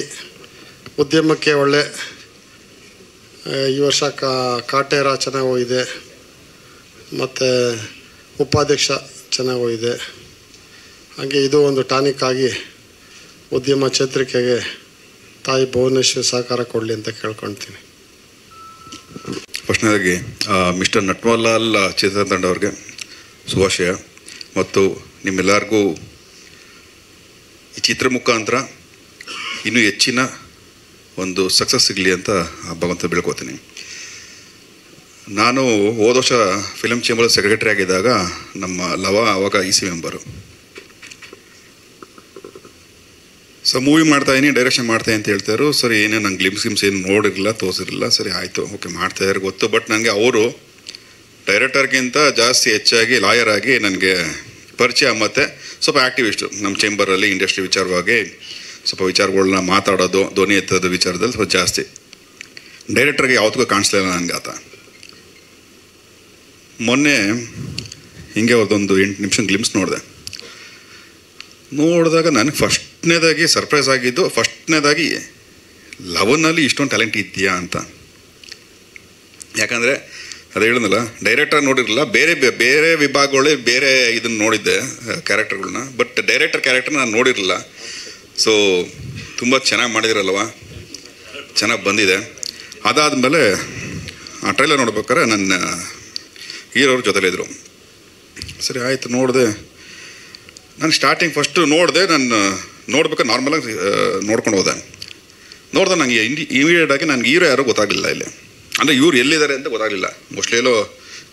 ಉದ್ಯಮಕ್ಕೆ ಒಳ್ಳೆ ಈ ವರ್ಷ ಕಾಟೇರ ಚೆನ್ನಾಗಿ ಹೋಗಿದೆ ಮತ್ತು ಉಪಾಧ್ಯಕ್ಷ ಚೆನ್ನಾಗಿ ಹೋಗಿದೆ. ಹಾಗೆ ಇದು ಒಂದು ಟಾನಿಕ್ ಆಗಿ ಉದ್ಯಮ ಚೇತರಿಕೆಗೆ ತಾಯಿ ಭುವನೇಶ್ವರಿ ಸಹಕಾರ ಕೊಡಲಿ ಅಂತ ಕೇಳ್ಕೊಳ್ತೀನಿ. ಫಸ್ಟ್ನೇದಾಗಿ ಮಿಸ್ಟರ್ ನಟ್ವರ್ಲಾಲ್ ಚಿತ್ರತಂಡ ಅವ್ರಿಗೆ ಶುಭಾಶಯ. ಮತ್ತು ನಿಮ್ಮೆಲ್ಲರಿಗೂ ಈ ಚಿತ್ರ ಮುಖಾಂತರ ಇನ್ನೂ ಹೆಚ್ಚಿನ ಒಂದು ಸಕ್ಸಸ್ ಸಿಗಲಿ ಅಂತ ಭಗವಂತ ಬೆಳ್ಕೋತೀನಿ. ನಾನು ಹೋದ ವರ್ಷ ಫಿಲಮ್ ಚೇಂಬರ್ ಸೆಕ್ರೆಟರಿ ಆಗಿದ್ದಾಗ ನಮ್ಮ ಲವ ಆವಾಗ EC ಮೆಂಬರು. ಸೊ ಮೂವಿ ಮಾಡ್ತಾಯಿದ್ದೀನಿ, ಡೈರೆಕ್ಷನ್ ಮಾಡ್ತಾಯಿನಿ ಅಂತ ಹೇಳ್ತಾಯಿದ್ರು. ಸರಿ, ಏನೇ ನಂಗೆ ಗ್ಲಿಮ್ಸ್ ಏನು ನೋಡಿರಲಿಲ್ಲ, ತೋರಿಸಿರಲಿಲ್ಲ. ಸರಿ ಆಯಿತು, ಓಕೆ ಮಾಡ್ತಾಯಿದ್ದಾರೆ ಗೊತ್ತು. ಬಟ್ ನನಗೆ ಅವರು ಡೈರೆಕ್ಟರ್ಗಿಂತ ಜಾಸ್ತಿ ಹೆಚ್ಚಾಗಿ ಲಾಯರ್ ಆಗಿ ನನಗೆ ಪರಿಚಯ, ಮತ್ತು ಸ್ವಲ್ಪ ಆ್ಯಕ್ಟಿವಿಸ್ಟು ನಮ್ಮ ಚೇಂಬರಲ್ಲಿ ಇಂಡಸ್ಟ್ರಿ ವಿಚಾರವಾಗಿ ಸ್ವಲ್ಪ ವಿಚಾರಗಳನ್ನ ಮಾತಾಡೋದು, ಧ್ವನಿ ಎತ್ತೋದು ವಿಚಾರದಲ್ಲಿ ಸ್ವಲ್ಪ ಜಾಸ್ತಿ. ಡೈರೆಕ್ಟರ್ಗೆ ಯಾವತ್ತಿಗೂ ಕಾಣಿಸ್ಲಿಲ್ಲ ನನಗೆ ಆತ. ಮೊನ್ನೆ ಹಿಂಗೆ ಅವ್ರದ್ದೊಂದು 8 ನಿಮಿಷ ಗ್ಲಿಮ್ಸ್ ನೋಡಿದಾಗ ನನಗೆ ಫಸ್ಟ್ನೇದಾಗಿ ಸರ್ಪ್ರೈಸ್ ಆಗಿದ್ದು, ಫಸ್ಟ್ನೇದಾಗಿ ಲವನಲ್ಲಿ ಇಷ್ಟೊಂದು ಟ್ಯಾಲೆಂಟ್ ಇದೆಯಾ ಅಂತ. ಯಾಕಂದರೆ ಅದು ಹೇಳಿದ್ನಲ್ಲ, ಡೈರೆಕ್ಟರ್ ನೋಡಿರಲಿಲ್ಲ, ಬೇರೆ ವಿಭಾಗಗಳೇ ಬೇರೆ ಇದನ್ನು ನೋಡಿದ್ದೆ ಕ್ಯಾರೆಕ್ಟರ್ಗಳನ್ನ. ಬಟ್ ಡೈರೆಕ್ಟರ್ ಕ್ಯಾರೆಕ್ಟರ್ ನಾನು ನೋಡಿರಲಿಲ್ಲ. ಸೊ ತುಂಬ ಚೆನ್ನಾಗಿ ಮಾಡಿದಿರಲ್ವ, ಚೆನ್ನಾಗಿ ಬಂದಿದೆ. ಅದಾದಮೇಲೆ ಆ ಟ್ರೈಲರ್ ನೋಡ್ಬೇಕಾದ್ರೆ ನನ್ನ ಹೀರೋವ್ರ ಜೊತೆಲಿದ್ದರು. ಸರಿ ಆಯಿತು, ನೋಡಿದೆ. ನಾನು ಸ್ಟಾರ್ಟಿಂಗ್ ಫಸ್ಟು ನೋಡಿದೆ. ನಾನು ನೋಡ್ಬೇಕಾದ್ರೆ ನಾರ್ಮಲಾಗಿ ನೋಡ್ಕೊಂಡು ಹೋದೆ. ನಂಗೆ ಇಮಿಡಿಯೇಟಾಗಿ ನನಗೆ ಹೀರೋ ಯಾರೋ ಗೊತ್ತಾಗಲಿಲ್ಲ ಇಲ್ಲಿ. ಅಂದರೆ ಇವ್ರು ಎಲ್ಲಿದ್ದಾರೆ ಅಂತ ಗೊತ್ತಾಗಲಿಲ್ಲ. ಮೋಸ್ಟ್ಲಿ ಎಲ್ಲೋ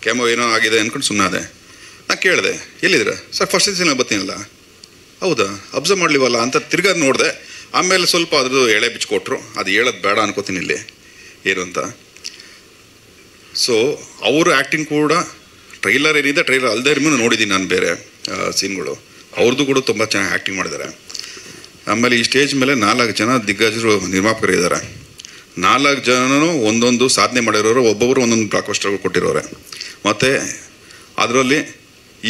ಕ್ಯಾಮೋ ಏನೋ ಆಗಿದೆ ಅಂದ್ಕೊಂಡು ಸುಮ್ಮನಾದೆ. ನಾನು ಕೇಳಿದೆ, ಎಲ್ಲಿದ್ದೀರಾ ಸರ್? First season ಬರ್ತೀನಲ್ಲ. ಹೌದಾ, ಅಬ್ಸರ್ವ್ ಮಾಡಲಿವಲ್ಲ ಅಂತ ತಿರ್ಗಾ ನೋಡಿದೆ. ಆಮೇಲೆ ಸ್ವಲ್ಪ ಅದ್ರದ್ದು ಎಳೆ ಬಿಚ್ಕೊಟ್ರು. ಅದು ಹೇಳೋದು ಬೇಡ ಅನ್ಕೋತೀನಿ ಇಲ್ಲಿ ಏನು ಅಂತ. ಸೊ ಅವರು ಆ್ಯಕ್ಟಿಂಗ್ ಕೂಡ ಟ್ರೈಲರ್ ಏನಿದೆ, ಟ್ರೈಲರ್ ಅಲ್ಲದೆ ನೋಡಿದ್ದೀನಿ ನಾನು ಬೇರೆ ಸೀನ್ಗಳು. ಅವ್ರದ್ದು ಕೂಡ ತುಂಬ ಚೆನ್ನಾಗಿ ಆ್ಯಕ್ಟಿಂಗ್ ಮಾಡಿದ್ದಾರೆ. ಆಮೇಲೆ ಈ ಸ್ಟೇಜ್ ಮೇಲೆ 4 ಜನ ದಿಗ್ಗಜರು ನಿರ್ಮಾಪಕರಿದ್ದಾರೆ. 4 ಜನನೂ ಒಂದೊಂದು ಸಾಧನೆ ಮಾಡಿರೋರು, ಒಬ್ಬೊಬ್ಬರು ಒಂದೊಂದು ಬ್ಲಾಕ್ ಬಸ್ಟರ್ಗಳು ಕೊಟ್ಟಿರೋರೆ. ಮತ್ತು ಅದರಲ್ಲಿ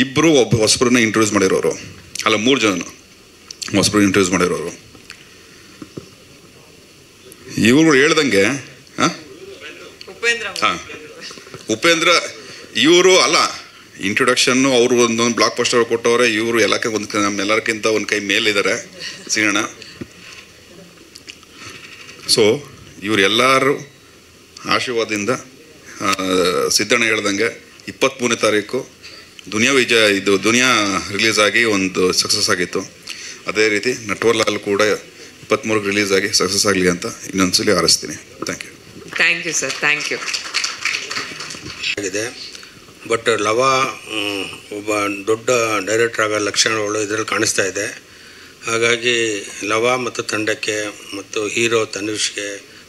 ಇಬ್ಬರು ಹೊಸಬ್ರನ್ನ ಇಂಟ್ರೊಡ್ಯೂಸ್ ಮಾಡಿರೋರು, ಅಲ್ಲ 3 ಜನನು ಹೊಸಬ್ರು ಇಂಟ್ರೊಡ್ಯೂಸ್ ಮಾಡಿರೋರು. ಇವರು ಹೇಳ್ದಂಗೆ ಉಪೇಂದ್ರ ಇವರು ಅಲ್ಲ, ಇಂಟ್ರೊಡಕ್ಷನ್ನು ಅವರು ಒಂದೊಂದು ಬ್ಲಾಕ್ ಬಸ್ಟರ್ ಕೊಟ್ಟವ್ರೆ. ಇವರು ನಮ್ಮೆಲ್ಲರಿಗಿಂತ ಒಂದು ಕೈ ಮೇಲಿದ್ದಾರೆ ಸಿಗೋಣ. ಸೊ ಇವರೆಲ್ಲರೂ ಆಶೀರ್ವಾದದಿಂದ ಸಿದ್ದಣ್ಣ ಹೇಳ್ದಂಗೆ 23ನೇ ತಾರೀಕು ದುನಿಯಾ ರಿಲೀಸ್ ಆಗಿ ಒಂದು ಸಕ್ಸಸ್ ಆಗಿತ್ತು. ಅದೇ ರೀತಿ ನಟ್ವರ್ಲಾಲ್ ಕೂಡ 23ಕ್ಕೆ ರಿಲೀಸ್ ಆಗಿ ಸಕ್ಸಸ್ ಆಗಲಿ ಅಂತ ಇನ್ನೊಂದ್ಸಲಿ ಹಾರೈಸ್ತೀನಿ. Thank you sir, thank you. ಆಗಿದೆ. ಬಟ್ ಲವ ಒಬ್ಬ ದೊಡ್ಡ ಡೈರೆಕ್ಟರ್ ಆಗೋ ಲಕ್ಷಣಗಳು ಇದರಲ್ಲಿ ಕಾಣಿಸ್ತಾ ಇದೆ. ಹಾಗಾಗಿ ಲವ ಮತ್ತು ತಂಡಕ್ಕೆ ಮತ್ತು ಹೀರೋ ತನುಷ್ಗೆ,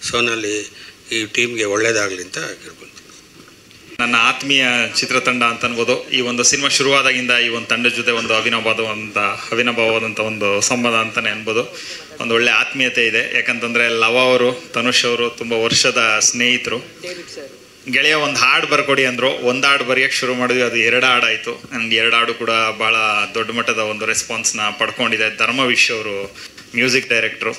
ಸೋನಾಲಿ, ಈ ಟೀಮ್ಗೆ ಒಳ್ಳೆಯದಾಗಲಿ ಅಂತ ಕೇಳ್ಕೊತೀನಿ. ನನ್ನ ಆತ್ಮೀಯ ಚಿತ್ರತಂಡ ಅಂತ ಅನ್ಬೋದು. ಈ ಒಂದು ಸಿನಿಮಾ ಶುರುವಾದಾಗಿಂದ ಈ ಒಂದು ತಂಡದ ಜೊತೆ ಒಂದು ಅವಿನಾಭಾವವಾದಂಥ ಒಂದು ಸಂಬಂಧ ಅಂತಲೇ ಅನ್ಬೋದು. ಒಂದು ಒಳ್ಳೆ ಆತ್ಮೀಯತೆ ಇದೆ. ಯಾಕಂತಂದರೆ ಲವ ಅವರು, ತನುಷ್ ಅವರು ತುಂಬ ವರ್ಷದ ಸ್ನೇಹಿತರು. ಗೆಳೆಯ ಒಂದು ಹಾಡು ಬರ್ಕೊಡಿ ಅಂದರು. ಒಂದು ಹಾಡು ಬರೆಯೋಕ್ಕೆ ಶುರು ಮಾಡಿದ್ವಿ, ಅದು 2 ಹಾಡಾಯಿತು. ನನಗೆ 2 ಹಾಡು ಕೂಡ ಭಾಳ ದೊಡ್ಡ ಮಟ್ಟದ ಒಂದು ರೆಸ್ಪಾನ್ಸ್ನ ಪಡ್ಕೊಂಡಿದೆ. ಧರ್ಮವಿಶ್ ಅವರು ಮ್ಯೂಸಿಕ್ ಡೈರೆಕ್ಟ್ರು.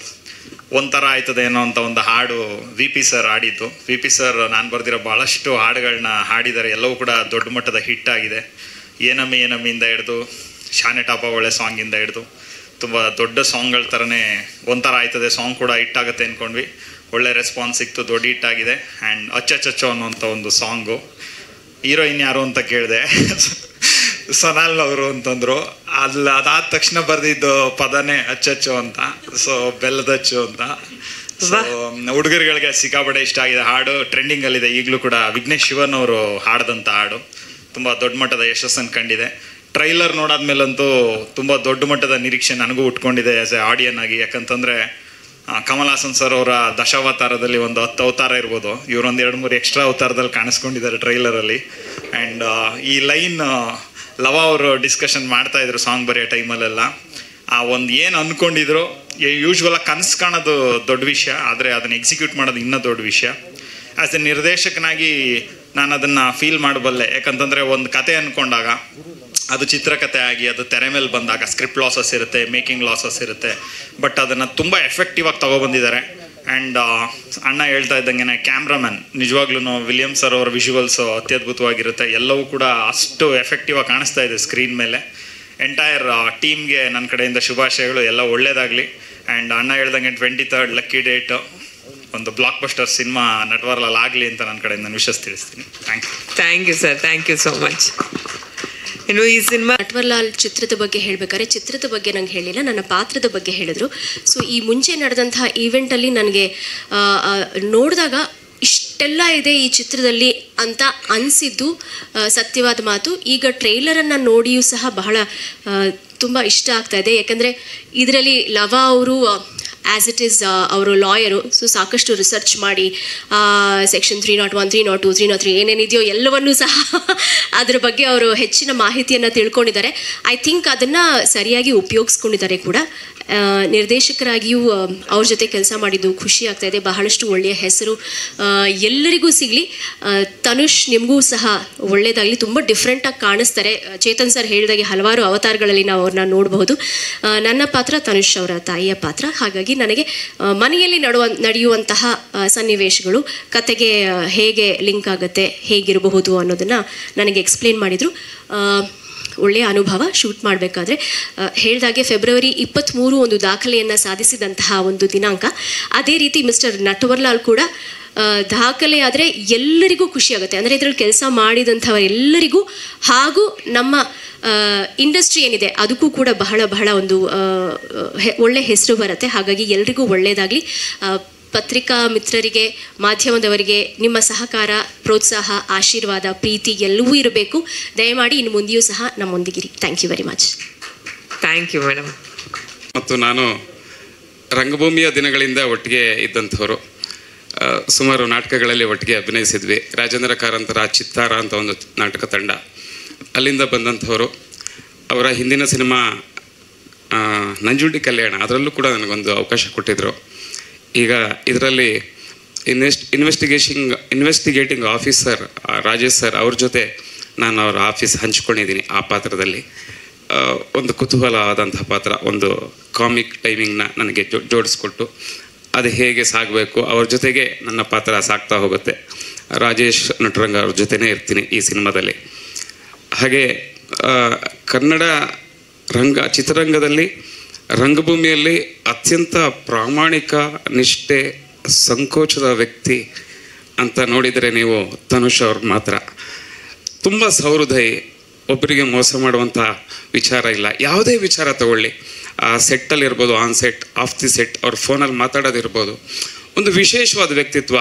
ಒಂಥರ ಆಯ್ತದೆ ಏನೋ ಅಂತ ಒಂದು ಹಾಡು VP ಸರ್ ಹಾಡಿದ್ದು. VP ಸರ್ ನಾನು ಬರೆದಿರೋ ಭಾಳಷ್ಟು ಹಾಡುಗಳನ್ನ ಹಾಡಿದ್ದಾರೆ. ಎಲ್ಲವೂ ಕೂಡ ದೊಡ್ಡ ಮಟ್ಟದ ಹಿಟ್ ಆಗಿದೆ. ಏನಮ್ಮಿಯಿಂದ ಹಿಡಿದು ಶಾನೆ ಟಾಪ ಒಳ್ಳೆ ಸಾಂಗಿಂದ ಹಿಡಿದು ತುಂಬ ದೊಡ್ಡ ಸಾಂಗ್ಗಳ ಥರನೇ ಒಂಥರ ಆಯ್ತದೆ ಸಾಂಗ್ ಕೂಡ ಹಿಟ್ ಆಗುತ್ತೆ ಅಂದ್ಕೊಂಡ್ವಿ. ಒಳ್ಳೆ ರೆಸ್ಪಾನ್ಸ್ ಸಿಕ್ತು, ದೊಡ್ಡ ಹಿಟ್ ಆಗಿದೆ. ಆ್ಯಂಡ್ ಅಚ್ಚಚ್ಚಚ್ಚೋ ಅನ್ನೋಂಥ ಒಂದು ಸಾಂಗು. ಹೀರೋಯಿನ್ ಯಾರು ಅಂತ ಕೇಳಿದೆ, ಸೊನಾಲ್ ಅವರು ಅಂತಂದರು. ಅದಾದ ತಕ್ಷಣ ಬರೆದಿದ್ದು ಪದನೇ ಅಚ್ಚಚ್ಚು ಅಂತ. ಸೊ ಬೆಲ್ಲದಚ್ಚು ಅಂತ. ಸೊ ಹುಡುಗರುಗಳಿಗೆ ಸಿಕ್ಕಾಪಟ್ಟೆ ಇಷ್ಟ ಆಗಿದೆ ಹಾಡು. ಟ್ರೆಂಡಿಂಗಲ್ಲಿದೆ ಈಗಲೂ ಕೂಡ. ವಿಘ್ನೇಶ್ ಶಿವನ್ ಅವರು ಹಾಡ್ದಂಥ ಹಾಡು ತುಂಬ ದೊಡ್ಡ ಮಟ್ಟದ ಯಶಸ್ಸನ್ನು ಕಂಡಿದೆ. ಟ್ರೈಲರ್ ನೋಡಾದ್ಮೇಲಂತೂ ತುಂಬ ದೊಡ್ಡ ಮಟ್ಟದ ನಿರೀಕ್ಷೆ ನನಗೂ ಉಟ್ಕೊಂಡಿದೆ ಆ್ಯಸ್ ಎ ಆಡಿಯನ್ ಆಗಿ. ಯಾಕಂತಂದರೆ ಕಮಲ್ ಹಾಸನ್ ಸರ್ ಅವರ ದಶಾವತಾರದಲ್ಲಿ ಒಂದು 10 ಅವತಾರ ಇರ್ಬೋದು. ಇವರೊಂದು 2-3 ಎಕ್ಸ್ಟ್ರಾ ಅವತಾರದಲ್ಲಿ ಕಾಣಿಸ್ಕೊಂಡಿದ್ದಾರೆ ಟ್ರೈಲರಲ್ಲಿ. ಆ್ಯಂಡ್ ಈ ಲೈನ್ ಲವ ಅವರು ಡಿಸ್ಕಷನ್ ಮಾಡ್ತಾಯಿದ್ರು ಸಾಂಗ್ ಬರೆಯೋ ಟೈಮಲ್ಲೆಲ್ಲ. ಆ ಒಂದು ಏನು ಅಂದ್ಕೊಂಡಿದ್ರು, ಯೂಶ್ವಲಾಗಿ ಕನಸು ಕಾಣೋದು ದೊಡ್ಡ ವಿಷಯ, ಆದರೆ ಅದನ್ನು ಎಕ್ಸಿಕ್ಯೂಟ್ ಮಾಡೋದು ಇನ್ನೂ ದೊಡ್ಡ ವಿಷಯ. ಆ್ಯಸ್ ಎ ನಿರ್ದೇಶಕನಾಗಿ ನಾನು ಅದನ್ನು ಫೀಲ್ ಮಾಡಬಲ್ಲೆ. ಯಾಕಂತಂದರೆ ಒಂದು ಕತೆ ಅಂದ್ಕೊಂಡಾಗ ಅದು ಚಿತ್ರಕಥೆ ಆಗಿ ಅದು ತೆರೆ ಮೇಲೆ ಬಂದಾಗ ಸ್ಕ್ರಿಪ್ಟ್ ಲಾಸಸ್ ಇರುತ್ತೆ, ಮೇಕಿಂಗ್ ಲಾಸಸ್ ಇರುತ್ತೆ. ಬಟ್ ಅದನ್ನು ತುಂಬ ಎಫೆಕ್ಟಿವ್ ಆಗಿ ತೊಗೊಬಂದಿದ್ದಾರೆ. ಆ್ಯಂಡ್ ಅಣ್ಣ ಹೇಳ್ತಾ ಇದ್ದಂಗೆ ಕ್ಯಾಮ್ರಾಮನ್ ನಿಜವಾಗ್ಲೂ ವಿಲಿಯಮ್ ಸರ್ ಅವರ ವಿಜುವಲ್ಸು ಅತ್ಯದ್ಭುತವಾಗಿರುತ್ತೆ. ಎಲ್ಲವೂ ಕೂಡ ಅಷ್ಟು ಎಫೆಕ್ಟಿವ್ ಆಗಿ ಕಾಣಿಸ್ತಾ ಇದೆ ಸ್ಕ್ರೀನ್ ಮೇಲೆ. ಎಂಟೈರ್ ಟೀಮ್ಗೆ ನನ್ನ ಕಡೆಯಿಂದ ಶುಭಾಶಯಗಳು. ಎಲ್ಲ ಒಳ್ಳೆಯದಾಗಲಿ. ಆ್ಯಂಡ್ ಅಣ್ಣ ಹೇಳ್ದಂಗೆ 23rd ಲಕ್ಕಿ ಡೇಟು ಒಂದು ಬ್ಲಾಕ್ ಬಸ್ಟರ್ ಸಿನಿಮಾ ನಟ್ವರ್ಲಾಲ್ ಆಗಲಿ ಅಂತ ನನ್ನ ಕಡೆಯಿಂದ ನಾನು ವಿಶ್ವಾಸ ತಿಳಿಸ್ತೀನಿ. Thank you sir, thank you so much. ಇನ್ನು ಈ ಸಿನಿಮಾ ನಟ್ವರ್ಲಾಲ್ ಚಿತ್ರದ ಬಗ್ಗೆ ಹೇಳಬೇಕಾದ್ರೆ ಚಿತ್ರದ ಬಗ್ಗೆ ನಂಗೆ ಹೇಳಿಲ್ಲ, ನನ್ನ ಪಾತ್ರದ ಬಗ್ಗೆ ಹೇಳಿದ್ರು. ಸೊ ಈ ಮುಂಚೆ ನಡೆದಂತಹ ಈವೆಂಟಲ್ಲಿ ನನಗೆ ನೋಡಿದಾಗ ಇಷ್ಟೆಲ್ಲ ಇದೆ ಈ ಚಿತ್ರದಲ್ಲಿ ಅಂತ ಅನಿಸಿದ್ದು ಸತ್ಯವಾದ ಮಾತು. ಈಗ ಟ್ರೈಲರನ್ನು ನೋಡಿಯೂ ಸಹ ಬಹಳ ತುಂಬ ಇಷ್ಟ ಆಗ್ತಾ ಇದೆ. ಯಾಕಂದರೆ ಇದರಲ್ಲಿ ಲವ ಅವರು ಆ್ಯಸ್ ಇಟ್ ಈಸ್ ಅವರು ಲಾಯರು. ಸೊ ಸಾಕಷ್ಟು ರಿಸರ್ಚ್ ಮಾಡಿ ಸೆಕ್ಷನ್ 301, 302, 303 ಏನೇನಿದೆಯೋ ಎಲ್ಲವನ್ನೂ ಸಹ ಅದ್ರ ಬಗ್ಗೆ ಅವರು ಹೆಚ್ಚಿನ ಮಾಹಿತಿಯನ್ನು ತಿಳ್ಕೊಂಡಿದ್ದಾರೆ. ಐ ಥಿಂಕ್ ಅದನ್ನು ಸರಿಯಾಗಿ ಉಪಯೋಗಿಸ್ಕೊಂಡಿದ್ದಾರೆ ಕೂಡ. ನಿರ್ದೇಶಕರಾಗಿಯೂ ಅವ್ರ ಜೊತೆ ಕೆಲಸ ಮಾಡಿದ್ದು ಖುಷಿ ಆಗ್ತಾ ಇದೆ. ಬಹಳಷ್ಟು ಒಳ್ಳೆಯ ಹೆಸರು ಎಲ್ಲರಿಗೂ ಸಿಗಲಿ. ತನುಷ್ ನಿಮಗೂ ಸಹ ಒಳ್ಳೆಯದಾಗಲಿ. ತುಂಬ ಡಿಫ್ರೆಂಟಾಗಿ ಕಾಣಿಸ್ತಾರೆ. ಚೇತನ್ ಸರ್ ಹೇಳಿದಾಗೆ ಹಲವಾರು ಅವತಾರಗಳಲ್ಲಿ ನಾವು ಅವ್ರನ್ನ ನೋಡಬಹುದು. ನನ್ನ ಪಾತ್ರ ತನುಷ್ ಅವರ ತಾಯಿಯ ಪಾತ್ರ. ಹಾಗಾಗಿ ನನಗೆ ಮನೆಯಲ್ಲಿ ನಡೆಯುವಂತಹ ಸನ್ನಿವೇಶಗಳು ಕತೆಗೆ ಹೇಗೆ ಲಿಂಕ್ ಆಗುತ್ತೆ, ಹೇಗಿರಬಹುದು ಅನ್ನೋದನ್ನು ನನಗೆ ಎಕ್ಸ್ಪ್ಲೇನ್ ಮಾಡಿದರು. ಒಳ್ಳೆಯ ಅನುಭವ ಶೂಟ್ ಮಾಡಬೇಕಾದ್ರೆ. ಹೇಳಿದಾಗೆ ಫೆಬ್ರವರಿ 23 ಒಂದು ದಾಖಲೆಯನ್ನು ಸಾಧಿಸಿದಂತಹ ಒಂದು ದಿನಾಂಕ. ಅದೇ ರೀತಿ ಮಿಸ್ಟರ್ ನಟ್ವರ್ಲಾಲ್ ಕೂಡ ದಾಖಲೆ ಆದರೆ ಎಲ್ಲರಿಗೂ ಖುಷಿಯಾಗುತ್ತೆ. ಅಂದರೆ ಇದರಲ್ಲಿ ಕೆಲಸ ಮಾಡಿದಂಥವರೆಲ್ಲರಿಗೂ ಹಾಗೂ ನಮ್ಮ ಇಂಡಸ್ಟ್ರಿ ಏನಿದೆ ಅದಕ್ಕೂ ಕೂಡ ಬಹಳ ಬಹಳ ಒಂದು ಒಳ್ಳೆ ಹೆಸರು ಬರುತ್ತೆ. ಹಾಗಾಗಿ ಎಲ್ರಿಗೂ ಒಳ್ಳೆಯದಾಗಲಿ. ಪತ್ರಿಕಾ ಮಿತ್ರರಿಗೆ, ಮಾಧ್ಯಮದವರಿಗೆ ನಿಮ್ಮ ಸಹಕಾರ, ಪ್ರೋತ್ಸಾಹ, ಆಶೀರ್ವಾದ, ಪ್ರೀತಿ ಎಲ್ಲವೂ ಇರಬೇಕು. ದಯಮಾಡಿ ಇನ್ನು ಮುಂದೆಯೂ ಸಹ ನಮ್ಮೊಂದಿಗಿರಿ. Thank you very much. Thank you madam. ಮತ್ತು ನಾನು ರಂಗಭೂಮಿಯ ದಿನಗಳಿಂದ ಒಟ್ಟಿಗೆ ಇದ್ದಂಥವರು. ಸುಮಾರು ನಾಟಕಗಳಲ್ಲಿ ಒಟ್ಟಿಗೆ ಅಭಿನಯಿಸಿದ್ವಿ. ರಾಜೇಂದ್ರ ಕಾರಂತರ ಚಿತ್ತಾರ ಅಂತ ಒಂದು ನಾಟಕ ತಂಡ, ಅಲ್ಲಿಂದ ಬಂದಂಥವರು. ಅವರ ಹಿಂದಿನ ಸಿನಿಮಾ ನಂಜುಂಡಿ ಕಲ್ಯಾಣ, ಅದರಲ್ಲೂ ಕೂಡ ನನಗೊಂದು ಅವಕಾಶ ಕೊಟ್ಟಿದ್ದರು. ಈಗ ಇದರಲ್ಲಿ ಇನ್ವೆಸ್ಟಿಗೇಟಿಂಗ್ ಆಫೀಸರ್ ರಾಜೇಶ್ ಸರ್ ಅವ್ರ ಜೊತೆ ನಾನು ಅವರ ಆಫೀಸ್ ಹಂಚ್ಕೊಂಡಿದ್ದೀನಿ. ಆ ಪಾತ್ರದಲ್ಲಿ ಒಂದು ಕುತೂಹಲವಾದಂತಹ ಪಾತ್ರ, ಒಂದು ಕಾಮಿಕ್ ಟೈಮಿಂಗ್ನ ನನಗೆ ಜೋಡಿಸ್ಕೊಟ್ಟು ಅದು ಹೇಗೆ ಸಾಗಬೇಕು ಅವ್ರ ಜೊತೆಗೆ ನನ್ನ ಪಾತ್ರ ಸಾಗ್ತಾ ಹೋಗುತ್ತೆ. ರಾಜೇಶ್ ನಟರಂಗ ಅವ್ರ ಜೊತೆನೇ ಇರ್ತೀನಿ ಈ ಸಿನಿಮಾದಲ್ಲಿ. ಹಾಗೆ ಕನ್ನಡ ಚಿತ್ರರಂಗದಲ್ಲಿ, ರಂಗಭೂಮಿಯಲ್ಲಿ ಅತ್ಯಂತ ಪ್ರಾಮಾಣಿಕ, ನಿಷ್ಠೆ, ಸಂಕೋಚದ ವ್ಯಕ್ತಿ ಅಂತ ನೋಡಿದರೆ ನೀವು ತನುಷ್ ಅವ್ರ ಮಾತ್ರ. ತುಂಬ ಸಹೃದಯಿ, ಒಬ್ಬರಿಗೆ ಮೋಸ ಮಾಡುವಂಥ ವಿಚಾರ ಇಲ್ಲ. ಯಾವುದೇ ವಿಚಾರ ತಗೊಳ್ಳಿ, ಸೆಟ್ಟಲ್ಲಿರ್ಬೋದು, on set, off the set, ಅವ್ರ ಫೋನಲ್ಲಿ ಮಾತಾಡೋದಿರ್ಬೋದು, ಒಂದು ವಿಶೇಷವಾದ ವ್ಯಕ್ತಿತ್ವ.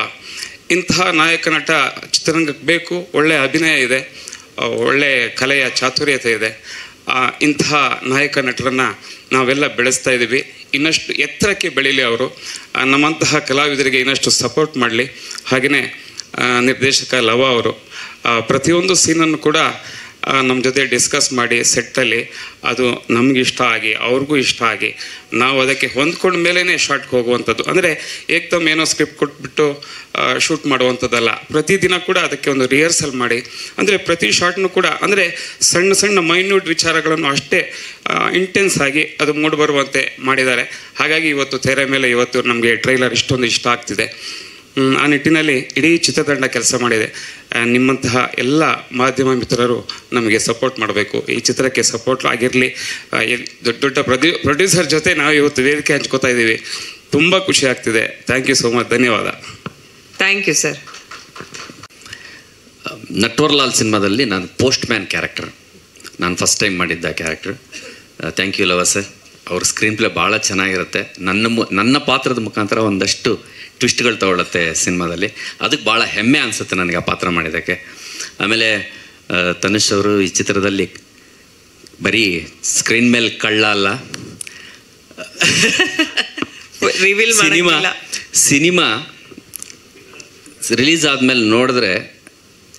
ಇಂತಹ ನಾಯಕ ನಟ ಚಿತ್ರರಂಗಕ್ಕೆ ಬೇಕು. ಒಳ್ಳೆಯ ಅಭಿನಯ ಇದೆ, ಒಳ್ಳೆಯ ಕಲೆಯ ಚಾತುರ್ಯತೆ ಇದೆ. ಇಂತಹ ನಾಯಕ ನಟರನ್ನು ನಾವೆಲ್ಲ ಬೆಳೆಸ್ತಾ ಇದ್ದೀವಿ. ಇನ್ನಷ್ಟು ಎತ್ತರಕ್ಕೆ ಬೆಳೀಲಿ ಅವರು. ನಮ್ಮಂತಹ ಕಲಾವಿದರಿಗೆ ಇನ್ನಷ್ಟು ಸಪೋರ್ಟ್ ಮಾಡಲಿ. ಹಾಗೆಯೇ ನಿರ್ದೇಶಕ ಲವ ಅವರು ಪ್ರತಿಯೊಂದು ಸೀನನ್ನು ಕೂಡ ನಮ್ಮ ಜೊತೆ ಡಿಸ್ಕಸ್ ಮಾಡಿ ಸೆಟ್ಟಲ್ಲಿ ಅದು ನಮ್ಗೆ ಇಷ್ಟ ಆಗಿ ಅವ್ರಿಗೂ ಇಷ್ಟ ಆಗಿ ನಾವು ಅದಕ್ಕೆ ಹೊಂದ್ಕೊಂಡ ಮೇಲೇ ಶಾರ್ಟ್ಗೆ ಹೋಗುವಂಥದ್ದು. ಅಂದರೆ ಏಕ್ದಮ್ ಏನೋ ಸ್ಕ್ರಿಪ್ಟ್ ಕೊಟ್ಬಿಟ್ಟು ಶೂಟ್ ಮಾಡುವಂಥದ್ದಲ್ಲ. ಪ್ರತಿದಿನ ಕೂಡ ಅದಕ್ಕೆ ಒಂದು ರಿಹರ್ಸಲ್ ಮಾಡಿ, ಅಂದರೆ ಪ್ರತಿ ಶಾರ್ಟ್ನು ಕೂಡ ಅಂದರೆ ಸಣ್ಣ ಸಣ್ಣ ಮೈನ್ಯೂಟ್ ವಿಚಾರಗಳನ್ನು ಅಷ್ಟೇ ಇಂಟೆನ್ಸ್ ಆಗಿ ಅದು ಮೂಡಿಬರುವಂತೆ ಮಾಡಿದ್ದಾರೆ. ಹಾಗಾಗಿ ಇವತ್ತು ತೆರೆ ಮೇಲೆ ಇವತ್ತು ನಮಗೆ ಟ್ರೈಲರ್ ಇಷ್ಟೊಂದು ಇಷ್ಟ ಆಗ್ತಿದೆ. ಆ ನಿಟ್ಟಿನಲ್ಲಿ ಇಡೀ ಚಿತ್ರತಂಡ ಕೆಲಸ ಮಾಡಿದೆ. ನಿಮ್ಮಂತಹ ಎಲ್ಲ ಮಾಧ್ಯಮ ಮಿತ್ರರು ನಮಗೆ ಸಪೋರ್ಟ್ ಮಾಡಬೇಕು. ಈ ಚಿತ್ರಕ್ಕೆ ಸಪೋರ್ಟ್ ಆಗಿರಲಿ. ದೊಡ್ಡ ದೊಡ್ಡ ಪ್ರೊಡ್ಯೂಸರ್ ಜೊತೆ ನಾವು ಇವತ್ತು ವೇದಿಕೆ ಹಂಚ್ಕೋತಾ ಇದ್ದೀವಿ. ತುಂಬ ಖುಷಿ ಆಗ್ತಿದೆ. Thank you so much. ಧನ್ಯವಾದ. Thank you sir. ನಟ್ವರ್ಲಾಲ್ ಸಿನಿಮಾದಲ್ಲಿ ನಾನು ಪೋಸ್ಟ್ ಮ್ಯಾನ್ ಕ್ಯಾರೆಕ್ಟರ್, ನಾನು ಫಸ್ಟ್ ಟೈಮ್ ಮಾಡಿದ್ದ character. Thank you Lava sir. ಅವ್ರ ಸ್ಕ್ರೀನ್ ಪ್ಲೇ ಭಾಳ ಚೆನ್ನಾಗಿರುತ್ತೆ. ನನ್ನ ಪಾತ್ರದ ಮುಖಾಂತರ ಒಂದಷ್ಟು ಟ್ವಿಸ್ಟ್ಗಳು ತಗೊಳ್ಳುತ್ತೆ ಸಿನಿಮಾದಲ್ಲಿ. ಅದಕ್ಕೆ ಭಾಳ ಹೆಮ್ಮೆ ಅನಿಸುತ್ತೆ ನನಗೆ ಆ ಪಾತ್ರ ಮಾಡಿದ್ದಕ್ಕೆ. ಆಮೇಲೆ ತನುಷ್ ಅವರು ಈ ಚಿತ್ರದಲ್ಲಿ ಬರೀ ಸ್ಕ್ರೀನ್ ಮೇಲೆ ಕಳ್ಳ ಅಲ್ಲ, ಸಿನಿಮಾ ರಿಲೀಸ್ ಆದಮೇಲೆ ನೋಡಿದ್ರೆ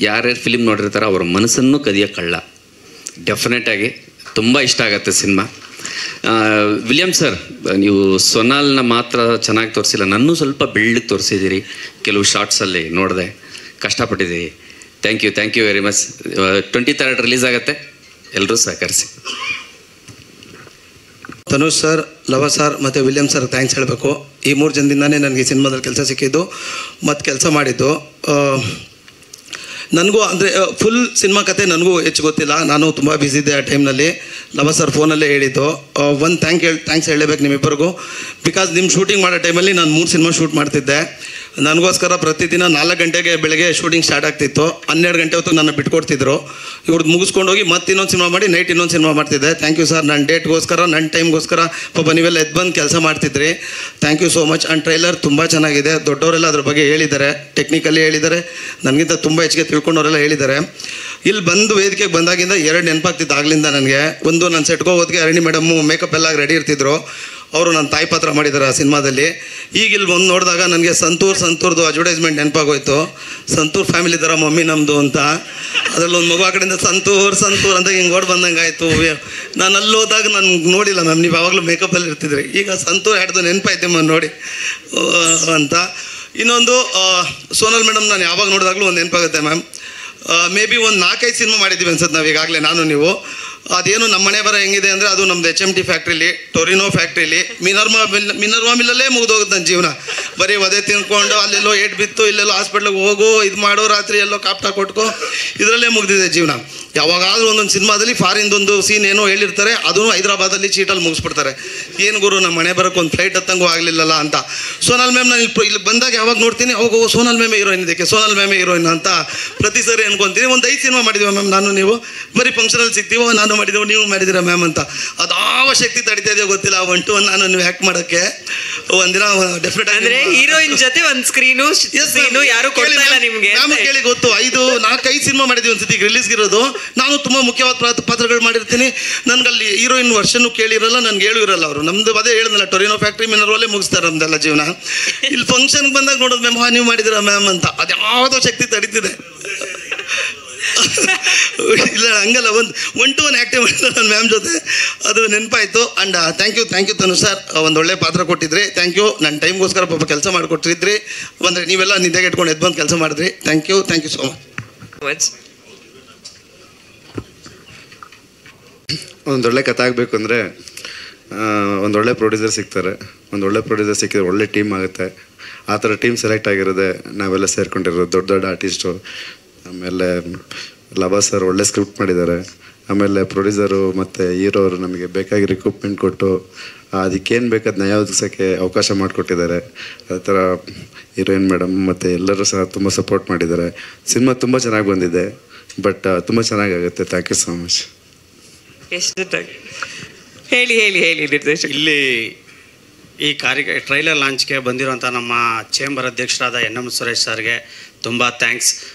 ಯಾರ್ಯಾರು ಫಿಲಿಮ್ ನೋಡಿರ್ತಾರೋ ಅವ್ರ ಮನಸ್ಸನ್ನು ಕದಿಯೋ ಕಳ್ಳ. ಡೆಫಿನೆಟಾಗಿ ತುಂಬ ಇಷ್ಟ ಆಗುತ್ತೆ ಸಿನಿಮಾ. ವಿಲಿಯಮ್ ಸರ್, ನೀವು ಸೊನಾಲ್ನ ಮಾತ್ರ ಚೆನ್ನಾಗಿ ತೋರಿಸಿಲ್ಲ, ನನ್ನೂ ಸ್ವಲ್ಪ ಬೆಳ್ಳಗೆ ತೋರಿಸಿದ್ದೀರಿ. ಕೆಲವು ಶಾರ್ಟ್ಸಲ್ಲಿ ನೋಡಿದೆ, ಕಷ್ಟಪಟ್ಟಿದ್ದೀರಿ. Thank you very much. 23rd release ಆಗುತ್ತೆ, ಎಲ್ಲರೂ ಸಹಕರಿಸಿ. ತನುಷ್ ಸರ್, ಲವ ಸರ್ ಮತ್ತು ವಿಲಿಯಮ್ ಸರ್ ಥ್ಯಾಂಕ್ಸ್ ಹೇಳಬೇಕು. ಈ 3 ಜನದಿಂದನೇ ನನಗೆ ಸಿನಿಮಾದಲ್ಲಿ ಕೆಲಸ ಸಿಕ್ಕಿದ್ದು ಮತ್ತು ಕೆಲಸ ಮಾಡಿದ್ದು. ನನಗೂ ಅಂದರೆ ಫುಲ್ ಸಿನಿಮಾ ಕತೆ ನನಗೂ ಹೆಚ್ಚು ಗೊತ್ತಿಲ್ಲ, ನಾನು ತುಂಬ ಬ್ಯುಸಿ ಇದ್ದೆ ಆ ಟೈಮ್ನಲ್ಲಿ. ಲವ ಸರ್ ಫೋನಲ್ಲೇ ಹೇಳಿದ್ದು. ಒಂದು ಥ್ಯಾಂಕ್ಸ್ ಹೇಳಬೇಕು ನಿಮ್ಮಿಬ್ಬರಿಗೂ. ಬಿಕಾಸ್ ನಿಮ್ಮ ಶೂಟಿಂಗ್ ಮಾಡೋ ಟೈಮಲ್ಲಿ ನಾನು 3 ಸಿನಿಮಾ ಶೂಟ್ ಮಾಡ್ತಿದ್ದೆ. ನನಗೋಸ್ಕರ ಪ್ರತಿದಿನ 4 ಗಂಟೆಗೆ ಬೆಳಗ್ಗೆ ಶೂಟಿಂಗ್ ಸ್ಟಾರ್ಟ್ ಆಗ್ತಿತ್ತು. 12 ಗಂಟೆ ಹೊತ್ತು ನನ್ನ ಬಿಟ್ಕೊಡ್ತಿದ್ರು. ಇವ್ರದ್ದು ಮುಗಿಸ್ಕೊಂಡು ಹೋಗಿ ಮತ್ತೆ ಇನ್ನೊಂದು ಸಿನಿಮಾ ಮಾಡಿ ನೈಟ್ ಇನ್ನೊಂದು ಸಿನಿಮಾ ಮಾಡ್ತಿದ್ದೆ. ಥ್ಯಾಂಕ್ ಯು ಸರ್, ನನ್ನ ಡೇಟ್ಗೋಸ್ಕರ, ನನ್ನ ಟೈಮ್ಗೋಸ್ಕರ ಪಾಪ ನೀವೆಲ್ಲ ಎದ್ದು ಬಂದು ಕೆಲಸ ಮಾಡ್ತಿದ್ರಿ. Thank you so much. And trailer ತುಂಬ ಚೆನ್ನಾಗಿದೆ. ದೊಡ್ಡವರೆಲ್ಲ ಅದ್ರ ಬಗ್ಗೆ ಹೇಳಿದ್ದಾರೆ, ಟೆಕ್ನಿಕಲಿ ಹೇಳಿದ್ದಾರೆ, ನನಗಿಂತ ತುಂಬ ಹೆಚ್ಚಿಗೆ ತಿಳ್ಕೊಂಡವರೆಲ್ಲ ಹೇಳಿದ್ದಾರೆ. ಇಲ್ಲಿ ಬಂದು ವೇದಿಕೆಗೆ ಬಂದಾಗಿಂದ 2 ನೆನಪಾಗ್ತಿತ್ತು ಆಗ್ಲಿಂದ ನನಗೆ. ಒಂದು, ನನ್ನ ಸೆಟ್ಗೋ ಹೋದ್ಗೆ ಅರಣಿ ಮೇಡಮ್ಮು ಮೇಕಪ್ ಎಲ್ಲ ರೆಡಿ ಇರ್ತಿದ್ರು. ಅವರು ನನ್ನ ತಾಯಿ ಪಾತ್ರ ಮಾಡಿದ್ದಾರೆ ಆ ಸಿನಿಮಾದಲ್ಲಿ. ಈಗ ಇಲ್ಲಿ ಬಂದು ನೋಡಿದಾಗ ನನಗೆ ಸಂತೂರ್ದು ಅಡ್ವರ್ಟೈಸ್ಮೆಂಟ್ ನೆನಪಾಗೋಯ್ತು. ಸಂತೂರ್ ಫ್ಯಾಮಿಲಿ ಥರ ಮಮ್ಮಿ ನಮ್ಮದು ಅಂತ. ಅದರಲ್ಲಿ ಒಂದು ಮಗು ಆ ಕಡೆಯಿಂದ ಸಂತೂರ್ ಅಂತ ಹಿಂಗೆ ಓಡ್ ಬಂದಂಗೆ ಆಯಿತು. ನಾನು ಅಲ್ಲಿ ಹೋದಾಗ ನಾನು ನೋಡಿಲ್ಲ ಮ್ಯಾಮ್, ನೀವು ಯಾವಾಗಲೂ ಮೇಕಪ್ಪಲ್ಲಿ ಇರ್ತಿದ್ರಿ. ಈಗ ಸಂತೂರ್ ಹಿಡ್ದು ನೆನಪಾಯ್ತು ಮ್ಯಾಮ್ ನೋಡಿ ಅಂತ. ಇನ್ನೊಂದು ಸೋನಲ್ ಮೇಡಮ್ ನಾನು ಯಾವಾಗ ನೋಡಿದಾಗಲೂ ಒಂದು ನೆನಪಾಗುತ್ತೆ ಮ್ಯಾಮ್. ಮೇ ಬಿ ಒಂದು 4-5 ಸಿನಿಮಾ ಮಾಡಿದ್ದೀವಿ ಅನ್ಸುತ್ತೆ ನಾವು ಈಗಾಗಲೇ, ನಾನು ನೀವು. ಅದೇನು ನಮ್ಮ ಮನೆ ಬರ ಹೆಂಗಿದೆ ಅಂದರೆ, ಅದು ನಮ್ಮದು HMT ಫ್ಯಾಕ್ಟ್ರಿಲಿ, ಟೊರಿನೋ ಫ್ಯಾಕ್ಟ್ರಿಲಿ, ಮಿನರ್ವಾ ಮಿಲ್ಲಲ್ಲೇ ಮುಗಿದೋಗುತ್ತೆ ನನ್ನ ಜೀವನ. ಬರೀ ಒದೆ ತಿನ್ಕೊಂಡು ಅಲ್ಲೆಲ್ಲೋ ಏಟ್ ಬಿತ್ತು, ಇಲ್ಲೆಲ್ಲೋ ಹಾಸ್ಪಿಟ್ಲಿಗೆ ಹೋಗೋ, ಇದು ಮಾಡೋ, ರಾತ್ರಿ ಎಲ್ಲೋ ಕಾಪ್ಟಾ ಕೊಟ್ಕೋ, ಇದರಲ್ಲೇ ಮುಗಿದಿದೆ ಜೀವನ. ಯಾವಾಗಾದ್ರೂ ಒಂದೊಂದು ಸಿನಿಮಾದಲ್ಲಿ ಫಾರಿನ್ದೊಂದು ಸೀನ್ ಏನೋ ಹೇಳಿರ್ತಾರೆ, ಅದನ್ನು ಹೈದರಾಬಾದಲ್ಲಿ ಚೀಟಲ್ಲಿ ಮುಗಿಸ್ಬಿಡ್ತಾರೆ. ಏನು ಗುರು, ನಮ್ಮ ಮನೆ ಬರೋಕ್ಕೆ ಒಂದು ಫ್ಲೈಟ್ ಹತ್ತಂಗೂ ಆಗಲಿಲ್ಲಲ್ಲ ಅಂತ. ಸೋನಲ್ ಮ್ಯಾಮ್ ನಾನು ಇಲ್ಲಿ ಬಂದಾಗ ಯಾವಾಗ ನೋಡ್ತೀನಿ, ಅವಾಗ ಸೋನಲ್ ಮ್ಯಾಮೇ ಹೀರೋಯಿನ್, ಇದಕ್ಕೆ ಸೋನಲ್ ಮ್ಯಾಮೇ ಹೀರೋಯಿನ್ ಅಂತ ಪ್ರತಿ ಸರಿ ಅನ್ಕೊತೀನಿ. ಒಂದು 5 ಸಿನಿಮಾ ಮಾಡಿದ್ದೀವಿ ಮ್ಯಾಮ್ ನಾನು ನೀವು. ಬರೀ ಫಂಕ್ಷನಲ್ಲಿ ಸಿಗ್ತೀವೋ, ನಾನು ಮಾಡಿದ್ದೀವೋ, ನೀವು ಮಾಡಿದ್ದೀರಾ ಮ್ಯಾಮ್ ಅಂತ. ಅದಾವ ಶಕ್ತಿ ತಡಿತಾ ಇದೆಯೋ ಗೊತ್ತಿಲ್ಲ. 1 to 1 ನಾನು ನೀವು ಹ್ಯಾಕ್ ಮಾಡೋಕ್ಕೆ ಒಂದಿನ ಡೆಫಿನೆಟ್ ಅಂದ್ರೆ ಹೀರೋಯಿನ್ ಜೊತೆ ಒಂದು ಸ್ಕ್ರೀನು ಯಾರು ಕೊಡ್ತಾ ಇಲ್ಲ ನಿಮಗೆ. ನಮಗೆ ಕೇಳಿ ಗೊತ್ತು. 4-5 ಸಿನಿಮಾ ಮಾಡಿದ್ದೀವಿ ಒಂದ್ಸತಿ ರಿಲೀಸ್ಗಿರೋದು. ನಾನು ತುಂಬ ಮುಖ್ಯವಾದ ಪಾತ್ರಗಳು ಮಾಡಿರ್ತೀನಿ. ನನಗಲ್ಲಿ ಹೀರೋಯಿನ್ ವರ್ಷನೂ ಕೇಳಿರಲ್ಲ, ನನಗೆ ಹೇಳು ಇರಲ್ಲ ಅವರು. ನಮ್ದು ಅದೇ ಹೇಳಿದ್ನಲ್ಲ, ಟೊರಿನೋ ಫ್ಯಾಕ್ಟ್ರಿ ಮಿನರ್ವಲ್ಲೇ ಮುಗಿಸ್ತಾರೆ ನಮ್ದೆಲ್ಲ ಜೀವನ. ಇಲ್ಲಿ ಫಂಕ್ಷನ್ಗೆ ಬಂದಾಗ ನೋಡೋದು ಮ್ಯಾಮ್, ನೀವು ಮಾಡಿದಿರಾ ಮ್ಯಾಮ್ ಅಂತ. ಅದ್ಯಾವುದೋ ಶಕ್ತಿ ತಡೀತಿದೆ. ಇಲ್ಲ ಹಂಗಲ್ಲ, 1 to 1 ಆ್ಯಕ್ಟಿವ್ ಮಾಡಿದ್ರೆ ನನ್ನ ಮ್ಯಾಮ್ ಜೊತೆ, ಅದು ನೆನಪಾಯಿತು. And thank you Tanu sir, ಒಂದು ಒಳ್ಳೆ ಪಾತ್ರ ಕೊಟ್ಟಿದ್ರಿ. Thank you. ನನ್ನ ಟೈಮ್ಗೋಸ್ಕರ ಪಾಪ ಕೆಲಸ ಮಾಡಿಕೊಟ್ಟಿದ್ರಿ. ಅಂದರೆ ನೀವೆಲ್ಲ ನಿದ್ದೆಗೆ ಇಟ್ಕೊಂಡು ಎದ್ದು ಬಂದು ಕೆಲಸ ಮಾಡಿದ್ರಿ. Thank you so much. ಒಂದೊಳ್ಳೆ ಕಥೆ ಆಗಬೇಕು ಅಂದರೆ ಒಂದೊಳ್ಳೆ ಪ್ರೊಡ್ಯೂಸರ್ ಸಿಗ್ತಾರೆ. ಒಂದೊಳ್ಳೆ ಪ್ರೊಡ್ಯೂಸರ್ ಸಿಕ್ಕಿದ್ರೆ ಒಳ್ಳೆ ಟೀಮ್ ಆಗುತ್ತೆ. ಆ ಥರ ಟೀಮ್ ಸೆಲೆಕ್ಟ್ ಆಗಿರೋದೆ ನಾವೆಲ್ಲ ಸೇರ್ಕೊಂಡಿರೋದು, ದೊಡ್ಡ ಆರ್ಟಿಸ್ಟು. ಆಮೇಲೆ ಲವ ಸರ್ ಒಳ್ಳೆ ಸ್ಕ್ರಿಪ್ಟ್ ಮಾಡಿದ್ದಾರೆ. ಆಮೇಲೆ ಪ್ರೊಡ್ಯೂಸರು ಮತ್ತು ಹೀರೋ ಅವರು ನಮಗೆ ಬೇಕಾಗಿರೋ ಇಕ್ವಿಪ್ಮೆಂಟ್ ಕೊಟ್ಟು ಅದಕ್ಕೇನು ಬೇಕಾದ ನಯ ಒದಗಿಸೋಕ್ಕೆ ಅವಕಾಶ ಮಾಡಿಕೊಟ್ಟಿದ್ದಾರೆ. ಆ ಥರ ಹೀರೋಯಿನ್ ಮೇಡಮ್ ಮತ್ತು ಎಲ್ಲರೂ ಸಹ ತುಂಬ ಸಪೋರ್ಟ್ ಮಾಡಿದ್ದಾರೆ. ಸಿನಿಮಾ ತುಂಬ ಚೆನ್ನಾಗಿ ಬಂದಿದೆ, ಬಟ್ ತುಂಬ ಚೆನ್ನಾಗಾಗುತ್ತೆ. Thank you so much. ಹೇಳಿ ನಿರ್ದೇಶಕ. ಇಲ್ಲಿ ಈ ಟ್ರೈಲರ್ ಲಾಂಚ್ಗೆ ಬಂದಿರುವಂಥ ನಮ್ಮ ಚೇಂಬರ್ ಅಧ್ಯಕ್ಷರಾದ NM ಸುರೇಶ್ ಸರ್ಗೆ ತುಂಬ ಥ್ಯಾಂಕ್ಸ್.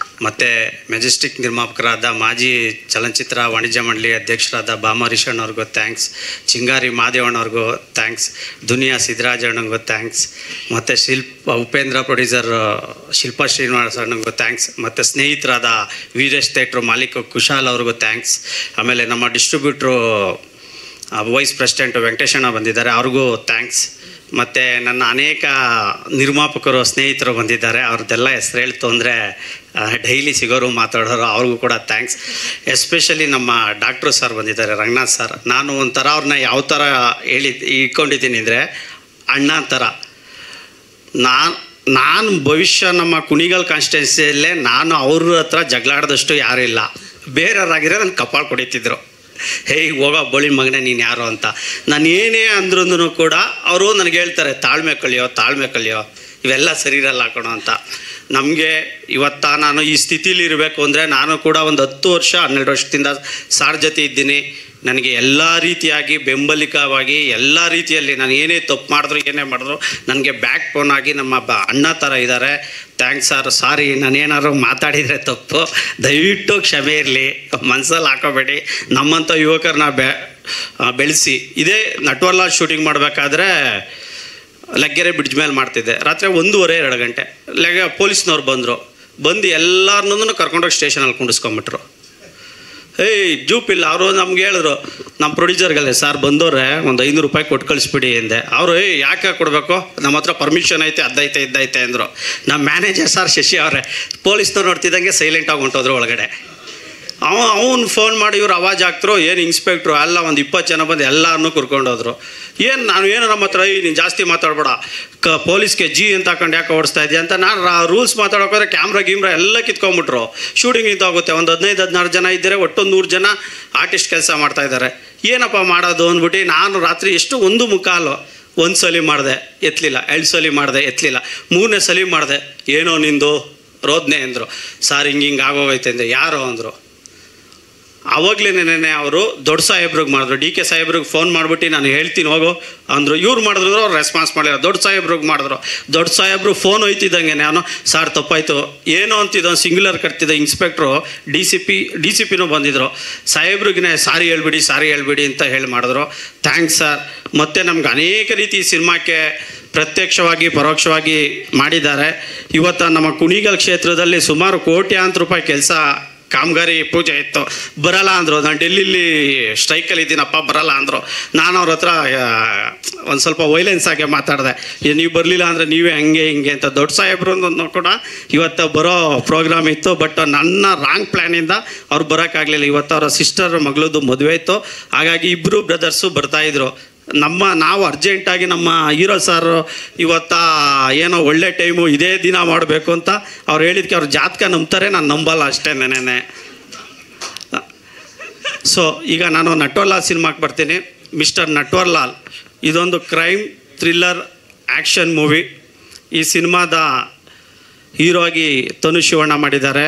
ಮತ್ತು ಮೆಜೆಸ್ಟಿಕ್ ನಿರ್ಮಾಪಕರಾದ ಮಾಜಿ ಚಲನಚಿತ್ರ ವಾಣಿಜ್ಯ ಮಂಡಳಿ ಅಧ್ಯಕ್ಷರಾದ ಭಾಮಾರೀಶಣ್ಣ ಅವ್ರಿಗೂ ಥ್ಯಾಂಕ್ಸ್. ಚಿಂಗಾರಿ ಮಾದೇವಣ್ಣವ್ರಿಗೂ ಥ್ಯಾಂಕ್ಸ್. ದುನಿಯಾ ಸಿದ್ದರಾಜಣ್ಣನಿಗೂ ಥ್ಯಾಂಕ್ಸ್. ಮತ್ತು ಉಪೇಂದ್ರ ಪ್ರೊಡ್ಯೂಸರ್ ಶಿಲ್ಪಾ ಶ್ರೀನಿವಾಸ ಅಣ್ಣನಿಗೂ ಥ್ಯಾಂಕ್ಸ್. ಮತ್ತು ಸ್ನೇಹಿತರಾದ ವೀರೇಶ್ ಥಿಯೇಟ್ರು ಮಾಲೀಕ ಕುಶಾಲ್ ಅವ್ರಿಗೂ ಥ್ಯಾಂಕ್ಸ್. ಆಮೇಲೆ ನಮ್ಮ ಡಿಸ್ಟ್ರಿಬ್ಯೂಟ್ರು ವೈಸ್ ಪ್ರೆಸಿಡೆಂಟ್ ವೆಂಕಟೇಶಣ್ಣ ಬಂದಿದ್ದಾರೆ, ಅವ್ರಿಗೂ ಥ್ಯಾಂಕ್ಸ್. ಮತ್ತು ನನ್ನ ಅನೇಕ ನಿರ್ಮಾಪಕರು ಸ್ನೇಹಿತರು ಬಂದಿದ್ದಾರೆ, ಅವ್ರದ್ದೆಲ್ಲ ಹೆಸರು ಹೇಳ್ತು ಅಂದರೆ ಡೈಲಿ ಸಿಗೋರು ಮಾತಾಡೋರು, ಅವ್ರಿಗೂ ಕೂಡ ಥ್ಯಾಂಕ್ಸ್. ಎಸ್ಪೆಷಲಿ ನಮ್ಮ ಡಾಕ್ಟ್ರು ಸರ್ ಬಂದಿದ್ದಾರೆ, ರಂಗನಾಥ್ ಸರ್. ನಾನು ಒಂಥರ ಅವ್ರನ್ನ ಯಾವ ಥರ ಇಟ್ಕೊಂಡಿದ್ದೀನಿ ಅಂದರೆ ಅಣ್ಣ ಥರ. ನಾನು ಭವಿಷ್ಯ ನಮ್ಮ ಕುಣಿಗಲ್ ಕಾನ್ಸ್ಟಿಟ್ಯೂನ್ಸಿಯಲ್ಲೇ ನಾನು ಅವ್ರ ಹತ್ರ ಜಗಳಾಡ್ದಷ್ಟು ಯಾರೂ ಇಲ್ಲ. ಬೇರೆಯವರಾಗಿರೋ ನನ್ನ ಕಪಾಳು ಕೊಡಿತಿದ್ರು, ಹೇಗೆ ಹೋಗೋ ಬೋಳಿನ ಮಗನೇ ನೀನು ಯಾರು ಅಂತ. ನಾನು ಏನೇ ಅಂದ್ರೂ ಕೂಡ ಅವರು ನನಗೆ ಹೇಳ್ತಾರೆ, ತಾಳ್ಮೆ ಕಲಿಯೋ, ಇವೆಲ್ಲ ಸರಿ ಇರಲ್ಲ ಕಣೋ ಅಂತ. ನಮಗೆ ಇವತ್ತು ನಾನು ಈ ಸ್ಥಿತಿಲಿ ಇರಬೇಕು ಅಂದರೆ ನಾನು ಕೂಡ ಒಂದು 10 ವರ್ಷ 12 ವರ್ಷದಿಂದ ಸಾರ್ ಜೊತೆ ಇದ್ದೀನಿ. ನನಗೆ ಎಲ್ಲ ರೀತಿಯಾಗಿ ಬೆಂಬಲಿಕವಾಗಿ ಎಲ್ಲ ರೀತಿಯಲ್ಲಿ ನಾನು ಏನೇ ತಪ್ಪು ಮಾಡಿದ್ರು ಏನೇ ಮಾಡಿದ್ರು ನನಗೆ ಬ್ಯಾಕ್ ಬೋನ್ ಆಗಿ ನಮ್ಮ ಅಣ್ಣ ಥರ ಇದ್ದಾರೆ. Thanks sir. ಸಾರಿ ನಾನೇನಾದ್ರು ಮಾತಾಡಿದರೆ ತಪ್ಪು, ದಯವಿಟ್ಟು ಕ್ಷಮೆ ಇರಲಿ, ಮನಸ್ಸಲ್ಲಿ ಹಾಕೋಬೇಡಿ. ನಮ್ಮಂಥ ಯುವಕರನ್ನ ಬೆಳೆಸಿ. ಇದೇ ನಟ್ವರ್ಲಾಲ್ ಶೂಟಿಂಗ್ ಮಾಡಬೇಕಾದ್ರೆ ಲಗ್ಗೆರೆ ಬ್ರಿಡ್ಜ್ ಮೇಲೆ ಮಾಡ್ತಿದ್ದೆ. ರಾತ್ರಿ 1:30-2 ಗಂಟೆ ಪೊಲೀಸ್ನವ್ರು ಬಂದು ಎಲ್ಲರನ್ನೂ ಕರ್ಕೊಂಡೋಗಿ ಸ್ಟೇಷನಲ್ಲಿ ಕುಂಡಿಸ್ಕೊಂಬಿಟ್ರು. ಜೂಪಿಲ್ಲ. ಅವರು ನಮ್ಗೆ ಹೇಳಿದ್ರು, ನಮ್ಮ ಪ್ರೊಡ್ಯೂಸರ್ಗಲ್ಲೇ ಸರ್ ಬಂದವ್ರೆ ಒಂದು 500 ರೂಪಾಯಿ ಕೊಟ್ಟು ಕಳಿಸ್ಬಿಡಿ ಎಂದೆ. ಅವರು ಯಾಕೆ ಕೊಡಬೇಕು, ನಮ್ಮ ಹತ್ರ ಪರ್ಮಿಷನ್ ಐತೆ, ಇದ್ದೈತೆ ಅಂದರು. ನಮ್ಮ ಮ್ಯಾನೇಜರ್ ಸರ್ ಶಶಿ ಅವರೇ ಪೊಲೀಸ್ನವ್ರು ನೋಡ್ತಿದ್ದಂಗೆ ಸೈಲೆಂಟಾಗಿ ಹೊಂಟೋದ್ರು ಒಳಗಡೆ. ಅವನು ಫೋನ್ ಮಾಡಿ ಇವ್ರು ಆವಾಜ್ ಹಾಕ್ತರು, ಏನು ಇನ್ಸ್ಪೆಕ್ಟ್ರು ಎಲ್ಲ ಒಂದು 20 ಜನ ಬಂದು ಎಲ್ಲರನ್ನೂ ಕರ್ಕೊಂಡೋದ್ರು. ನಾನು ಏನೋ ನಮ್ಮ ಹತ್ರ ನೀನು ಜಾಸ್ತಿ ಮಾತಾಡ್ಬೇಡ, ಪೊಲೀಸ್ಗೆ ಜಿ ಅಂತ ಹಾಕೊಂಡು ಯಾಕೆ ಓಡಿಸ್ತಾ ಇದೆಯಾ ಅಂತ ನಾನು ರೂಲ್ಸ್ ಮಾತಾಡೋಕೋದ್ರೆ ಕ್ಯಾಮ್ರಾ ಗೀಮ್ರಾ ಎಲ್ಲ ಕಿತ್ಕೊಂಡ್ಬಿಟ್ರು. ಶೂಟಿಂಗ್ ನಿಂತೋಗುತ್ತೆ. ಒಂದು 15-16 ಜನ ಇದ್ದರೆ ಒಟ್ಟು 100 ಜನ ಆರ್ಟಿಸ್ಟ್ ಕೆಲಸ ಮಾಡ್ತಾಯಿದ್ದಾರೆ. ಏನಪ್ಪ ಮಾಡೋದು ಅಂದ್ಬಿಟ್ಟು ನಾನು ರಾತ್ರಿ ಎಷ್ಟು 1:15 1 ಸಲ ಮಾಡಿದೆ ಎತ್ತಲಿಲ್ಲ, 2 ಸಲ ಮಾಡಿದೆ ಎತ್ತಲಿಲ್ಲ, 3ನೇ ಸಲ ಮಾಡಿದೆ. ಏನೋ ನಿಂದು ರೋದನೆ ಅಂದರು. ಸಾರ್ ಹಿಂಗೆ ಆಗೋಗೈತೆ ಅಂದೆ. ಯಾರೋ ಅಂದರು. ಆವಾಗಲೇ ಅವರು ದೊಡ್ಡ ಸಾಹೇಬ್ರಿಗೆ ಮಾಡಿದ್ರು, ಡಿ ಕೆ ಸಾಹೇಬ್ರಿಗೆ ಫೋನ್ ಮಾಡಿಬಿಟ್ಟು ನಾನು ಹೇಳ್ತೀನಿ ಹೋಗು ಅಂದರು. ಇವ್ರು ಮಾಡಿದ್ರು, ಅವ್ರು ರೆಸ್ಪಾನ್ಸ್ ಮಾಡಿಲ್ಲ. ದೊಡ್ಡ ಸಾಹೇಬ್ರಿಗೆ ಮಾಡಿದ್ರು. ದೊಡ್ಡ ಸಾಹೇಬ್ರು ಫೋನ್ ಹೋಯ್ತಿದ್ದಂಗೆ ನಾನು ಸಾರ್ ತಪ್ಪಾಯಿತು ಏನೋ ಅಂತಿದ್ದ, ಸಿಂಗ್ಯುಲರ್ ಕಟ್ತಿದ್ದ ಇನ್ಸ್ಪೆಕ್ಟ್ರು ಡಿ ಸಿ ಪಿನೂ ಬಂದಿದ್ದರು. ಸಾಹೇಬ್ರಿಗೆ ಸಾರಿ ಹೇಳ್ಬಿಡಿ ಅಂತ ಹೇಳಿ ಮಾಡಿದ್ರು. Thanks sir. ಮತ್ತು ನಮ್ಗೆ ಅನೇಕ ರೀತಿ ಸಿನಿಮಾಕ್ಕೆ ಪ್ರತ್ಯಕ್ಷವಾಗಿ ಪರೋಕ್ಷವಾಗಿ ಮಾಡಿದ್ದಾರೆ. ಇವತ್ತು ನಮ್ಮ ಕುಣಿಗಲ್ ಕ್ಷೇತ್ರದಲ್ಲಿ ಸುಮಾರು ಕೋಟ್ಯಾಂತರ ರೂಪಾಯಿ ಕೆಲಸ ಕಾಮಗಾರಿ ಪೂಜೆ ಇತ್ತು. ಬರಲ್ಲ ಅಂದರು. ನಾನು ಡೆಲ್ಲಿಲಿ ಸ್ಟ್ರೈಕಲ್ಲಿ ಇದ್ದೀನಪ್ಪ ಬರಲ್ಲ ಅಂದರು. ನಾನು ಅವ್ರ ಹತ್ರ ಒಂದು ಸ್ವಲ್ಪ ವೈಲೆನ್ಸ್ ಆಗಿ ಮಾತಾಡಿದೆ. ನೀವು ಬರಲಿಲ್ಲ ಅಂದರೆ ನೀವೇ ಹಂಗೆ ಹಿಂಗೆ ಅಂತ. ದೊಡ್ಡ ಸಾಹೇಬ್ರು ಕೂಡ ಇವತ್ತು ಬರೋ ಪ್ರೋಗ್ರಾಮ್ ಇತ್ತು. ಬಟ್ ನನ್ನ ರಾಂಗ್ ಪ್ಲ್ಯಾನಿಂದ ಅವ್ರು ಬರೋಕ್ಕಾಗಲಿಲ್ಲ. ಇವತ್ತು ಅವರ ಸಿಸ್ಟರ್ ಮಗಳದ್ದು ಮದುವೆ ಇತ್ತು. ಹಾಗಾಗಿ ಇಬ್ಬರು ಬ್ರದರ್ಸು ಬರ್ತಾಯಿದ್ರು. ನಾವು ಅರ್ಜೆಂಟಾಗಿ ನಮ್ಮ ಹೀರೋ ಸರ್ ಇವತ್ತು ಏನೋ ಒಳ್ಳೆ ಟೈಮು ಇದೇ ದಿನ ಮಾಡಬೇಕು ಅಂತ ಅವ್ರು ಹೇಳಿದ್ಕೆ ಅವ್ರ ಜಾತಕ ನಂಬ್ತಾರೆ, ನಾನು ನಂಬಲ್ಲ ಅಷ್ಟೇ ನೆನೆ. ಸೊ ಈಗ ನಾನು ನಟ್ವರ್ಲಾಲ್ ಸಿನಿಮಾಕ್ಕೆ ಬರ್ತೀನಿ. ಮಿಸ್ಟರ್ ನಟ್ವರ್ಲಾಲ್ ಇದೊಂದು ಕ್ರೈಮ್ ಥ್ರಿಲ್ಲರ್ ಆ್ಯಕ್ಷನ್ ಮೂವಿ. ಈ ಸಿನಿಮಾದ ಹೀರೋ ಆಗಿ ತನು ಶಿವಣ್ಣ ಮಾಡಿದ್ದಾರೆ,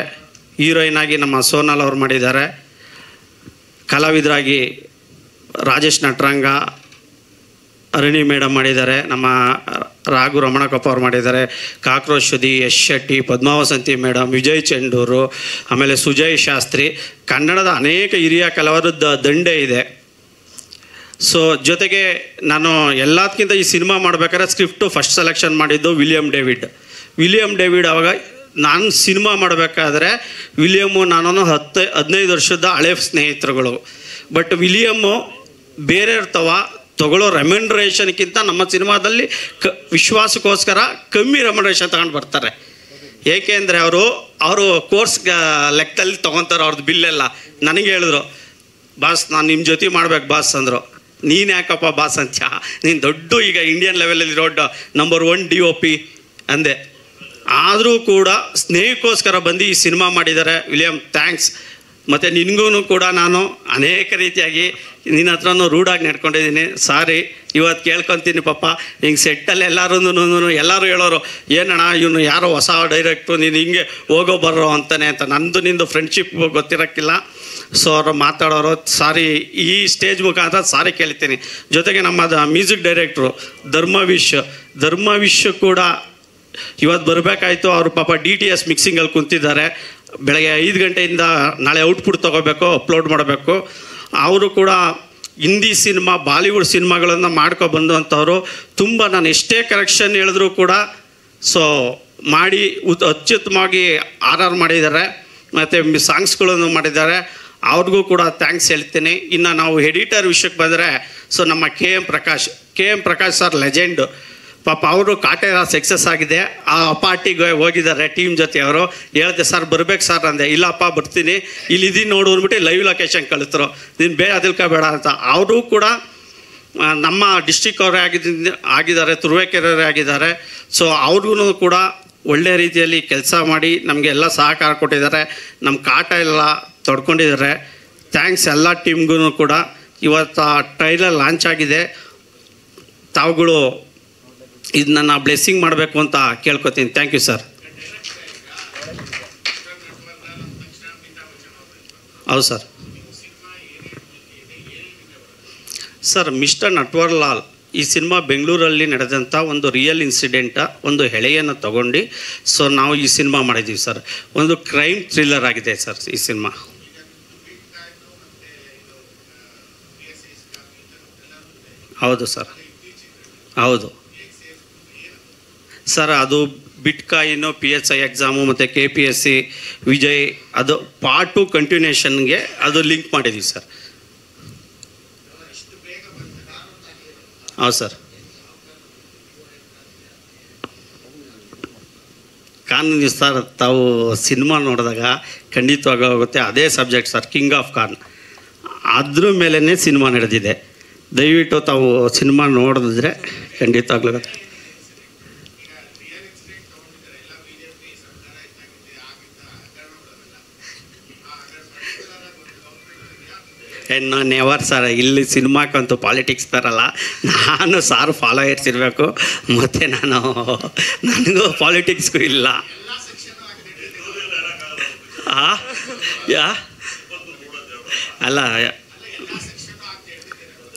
ಹೀರೋಯಿನ್ ಆಗಿ ನಮ್ಮ ಸೋನಾಲ್ ಅವ್ರು ಮಾಡಿದ್ದಾರೆ, ಕಲಾವಿದರಾಗಿ ರಾಜೇಶ್ ನಟರಂಗ, ಅರುಣಿ ಮೇಡಮ್ ಮಾಡಿದ್ದಾರೆ, ನಮ್ಮ ರಾಘು ರಮಣಕಪ್ಪ ಅವ್ರು ಮಾಡಿದ್ದಾರೆ, ಕಾಕ್ರೋಶ್ ಸುದಿ, ಯಶ್ ಶೆಟ್ಟಿ, ಪದ್ಮಾವಸಂತಿ ಮೇಡಮ್, ವಿಜಯ್ ಚೆಂಡೂರು, ಆಮೇಲೆ ಸುಜಯ್ ಶಾಸ್ತ್ರಿ, ಕನ್ನಡದ ಅನೇಕ ಹಿರಿಯ ಕಲಾವಿದರ ದಂಡೆ ಇದೆ. ಸೊ ಜೊತೆಗೆ ನಾನು ಎಲ್ಲದಕ್ಕಿಂತ ಈ ಸಿನಿಮಾ ಮಾಡ್ಬೇಕಾದ್ರೆ ಸ್ಕ್ರಿಪ್ಟು ಫಸ್ಟ್ ಸೆಲೆಕ್ಷನ್ ಮಾಡಿದ್ದು ವಿಲಿಯಮ್ ಡೇವಿಡ್. ಆವಾಗ ನಾನು ಸಿನಿಮಾ ಮಾಡಬೇಕಾದ್ರೆ ವಿಲಿಯಮ್ಮು ನಾನು 15 ವರ್ಷದ ಹಳೆ ಸ್ನೇಹಿತರುಗಳು. ಬಟ್ ವಿಲಿಯಮ್ಮು ಬೇರೆ ತಗೊಳ್ಳೋ ರೆಮ್ಯುನರೇಷನ್ಗಿಂತ ನಮ್ಮ ಸಿನಿಮಾದಲ್ಲಿ ವಿಶ್ವಾಸಕ್ಕೋಸ್ಕರ ಕಮ್ಮಿ ರೆಮ್ಯುನರೇಷನ್ ತಗೊಂಡು ಬರ್ತಾರೆ. ಏಕೆಂದರೆ ಅವರು ಕೋರ್ಸ್ ಲೆಕ್ಕದಲ್ಲಿ ತೊಗೊತಾರೆ ಅವ್ರದ್ದು ಬಿಲ್ಲೆಲ್ಲ. ನನಗೆ ಹೇಳಿದ್ರು, ಬಾಸ್ ನಾನು ನಿಮ್ಮ ಜೊತೆ ಮಾಡ್ಬೇಕು ಬಾಸ್ ಅಂದರು. ನೀನು ಯಾಕಪ್ಪ ಬಾಸ್ ಅಂತ, ನೀನು ದೊಡ್ಡ ಈಗ ಇಂಡಿಯನ್ ಲೆವೆಲಲ್ಲಿ ದೊಡ್ಡ ನಂಬರ್ 1 DOP ಅಂದೆ. ಆದರೂ ಕೂಡ ಸ್ನೇಹಕ್ಕೋಸ್ಕರ ಬಂದು ಈ ಸಿನಿಮಾ ಮಾಡಿದ್ದಾರೆ ವಿಲಿಯಮ್. ಥ್ಯಾಂಕ್ಸ್. ಮತ್ತು ನಿನಗೂ ಕೂಡ ನಾನು ಅನೇಕ ರೀತಿಯಾಗಿ ನಿನ್ನ ಹತ್ರನೂ ರೂಢಾಗಿ ನಡ್ಕೊಂಡಿದ್ದೀನಿ. ಸಾರಿ, ಇವತ್ತು ಕೇಳ್ಕೊತೀನಿ ಪಾಪ. ಹಿಂಗೆ ಸೆಟ್ಟಲ್ಲಿ ಎಲ್ಲರೂ ಹೇಳೋರು, ಏನಣ್ಣ ಇವನು ಯಾರೋ ಹೊಸ ಡೈರೆಕ್ಟ್ರು, ನೀನು ಹಿಂಗೆ ಹೋಗೋ ಬರೋ ಅಂತಾನೆ ಅಂತ. ನಿಂದು ಫ್ರೆಂಡ್ಶಿಪ್ ಗೊತ್ತಿರೋಕ್ಕಿಲ್ಲ. ಸೊ ಅವರು ಮಾತಾಡೋರು. ಸಾರಿ, ಈ ಸ್ಟೇಜ್ ಮುಖಾಂತರ ಸಾರಿ ಕೇಳ್ತೀನಿ. ಜೊತೆಗೆ ನಮ್ಮ ಮ್ಯೂಸಿಕ್ ಡೈರೆಕ್ಟ್ರು ಧರ್ಮವಿಶ್ ಕೂಡ ಇವತ್ತು ಬರಬೇಕಾಯ್ತು. ಅವರು ಪಾಪ DTS ಮಿಕ್ಸಿಂಗಲ್ಲಿ ಕುಂತಿದ್ದಾರೆ. ಬೆಳಗ್ಗೆ 5 ಗಂಟೆಯಿಂದ ನಾಳೆ ಔಟ್ಪುಟ್ ತೊಗೋಬೇಕು, ಅಪ್ಲೋಡ್ ಮಾಡಬೇಕು. ಅವರು ಕೂಡ ಹಿಂದಿ ಸಿನಿಮಾ, ಬಾಲಿವುಡ್ ಸಿನಿಮಾಗಳನ್ನು ಮಾಡ್ಕೊಬಂದು ಅಂಥವ್ರು. ತುಂಬ ನಾನು ಎಷ್ಟೇ ಕರೆಕ್ಷನ್ ಹೇಳಿದ್ರು ಕೂಡ ಸೊ ಮಾಡಿ ಅತ್ಯುತ್ತಮವಾಗಿ RR ಮಾಡಿದ್ದಾರೆ, ಮತ್ತು ಸಾಂಗ್ಸ್ಗಳನ್ನು ಮಾಡಿದ್ದಾರೆ. ಅವ್ರಿಗೂ ಕೂಡ ಥ್ಯಾಂಕ್ಸ್ ಹೇಳ್ತೀನಿ. ಇನ್ನು ನಾವು ಎಡಿಟರ್ ವಿಷಯಕ್ಕೆ ಬಂದರೆ ಸೊ ನಮ್ಮ KM ಪ್ರಕಾಶ್ ಸರ್ ಲೆಜೆಂಡು. ಪಾಪ ಅವರು ಕಾಟೇರ ಸಕ್ಸಸ್ ಆಗಿದೆ. ಆ ಪಾರ್ಟಿಗೆ ಹೋಗಿದ್ದಾರೆ ಟೀಮ್ ಜೊತೆ. ಅವರು ಹೇಳಿದೆ, ಸರ್ ಬರ್ಬೇಕು ಸರ್ ಅಂದೆ. ಇಲ್ಲಪ್ಪ ಬರ್ತೀನಿ, ಇಲ್ಲಿದ್ದೀನಿ ನೋಡು ಅಂದ್ಬಿಟ್ಟು ಲೈವ್ ಲೊಕೇಶನ್ ಕಳಿಸ್ತರು. ನೀನು ಬೇಡ ತಿಳ್ಕೊಬೇಡ ಅಂತ. ಅವರು ಕೂಡ ನಮ್ಮ ಡಿಸ್ಟಿಕ್ ಅವರೇ ಆಗಿದ್ದಾರೆ, ತುರುವೇಕೆರೆಯವರೇ ಆಗಿದ್ದಾರೆ. ಸೊ ಅವ್ರಿಗೂ ಕೂಡ ಒಳ್ಳೆ ರೀತಿಯಲ್ಲಿ ಕೆಲಸ ಮಾಡಿ ನಮಗೆ ಎಲ್ಲ ಸಹಕಾರ ಕೊಟ್ಟಿದ್ದಾರೆ. ನಮ್ಮ ಕಾಟ ಎಲ್ಲ ತೊಡ್ಕೊಂಡಿದ್ದಾರೆ. ಥ್ಯಾಂಕ್ಸ್ ಎಲ್ಲ ಟೀಮ್ಗೂ ಕೂಡ. ಇವತ್ತು ಟ್ರೈಲರ್ ಲಾಂಚ್ ಆಗಿದೆ. ತಾವುಗಳು ಇದನ್ನ ಬ್ಲೆಸ್ಸಿಂಗ್ ಮಾಡಬೇಕು ಅಂತ ಕೇಳ್ಕೊತೀನಿ. Thank you sir. ಹೌದು ಸರ್. ಮಿಸ್ಟರ್ ನಟ್ವರ್ಲಾಲ್ ಈ ಸಿನಿಮಾ ಬೆಂಗಳೂರಲ್ಲಿ ನಡೆದಂಥ ಒಂದು ರಿಯಲ್ ಇನ್ಸಿಡೆಂಟ, ಒಂದು ಎಳೆಯನ್ನು ತಗೊಂಡು ಸೊ ನಾವು ಈ ಸಿನಿಮಾ ಮಾಡಿದ್ದೀವಿ ಸರ್. ಒಂದು ಕ್ರೈಮ್ ಥ್ರಿಲ್ಲರ್ ಆಗಿದೆ ಸರ್ ಈ ಸಿನಿಮಾ. ಹೌದು ಸರ್, ಹೌದು ಸರ್. ಅದು ಬಿಟ್ಕಾಯಿನು, PSI ಎಕ್ಸಾಮು ಮತ್ತು KPSC ವಿಜಯ್, ಅದು ಪಾರ್ಟ್ 2 ಕಂಟಿನ್ಯೂಷನ್ಗೆ ಅದು ಲಿಂಕ್ ಮಾಡಿದ್ದೀವಿ ಸರ್. ಹೌದು ಸರ್. ಕಾನೂನು ಸರ್, ತಾವು ಸಿನಿಮಾ ನೋಡಿದಾಗ ಖಂಡಿತವಾಗಿ ಹೋಗುತ್ತೆ. ಅದೇ subject sir, king of corn. ಅದ್ರ ಮೇಲೇ ಸಿನಿಮಾ ನಡೆದಿದೆ. ದಯವಿಟ್ಟು ತಾವು ಸಿನಿಮಾ ನೋಡಿದ್ರೆ ಖಂಡಿತವಾಗ್ಲೂ ನೆವರ್ ಸರ್. ಇಲ್ಲಿ ಸಿನಿಮಾಕ್ಕಂತೂ ಪಾಲಿಟಿಕ್ಸ್ ಬರಲ್ಲ. ನಾನು ಸಾರ್ ಫಾಲೋಯರ್ಸ್ ಇರಬೇಕು, ಮತ್ತು ನನಗೂ ಪಾಲಿಟಿಕ್ಸ್ಗೂ ಇಲ್ಲ. ಅಲ್ಲ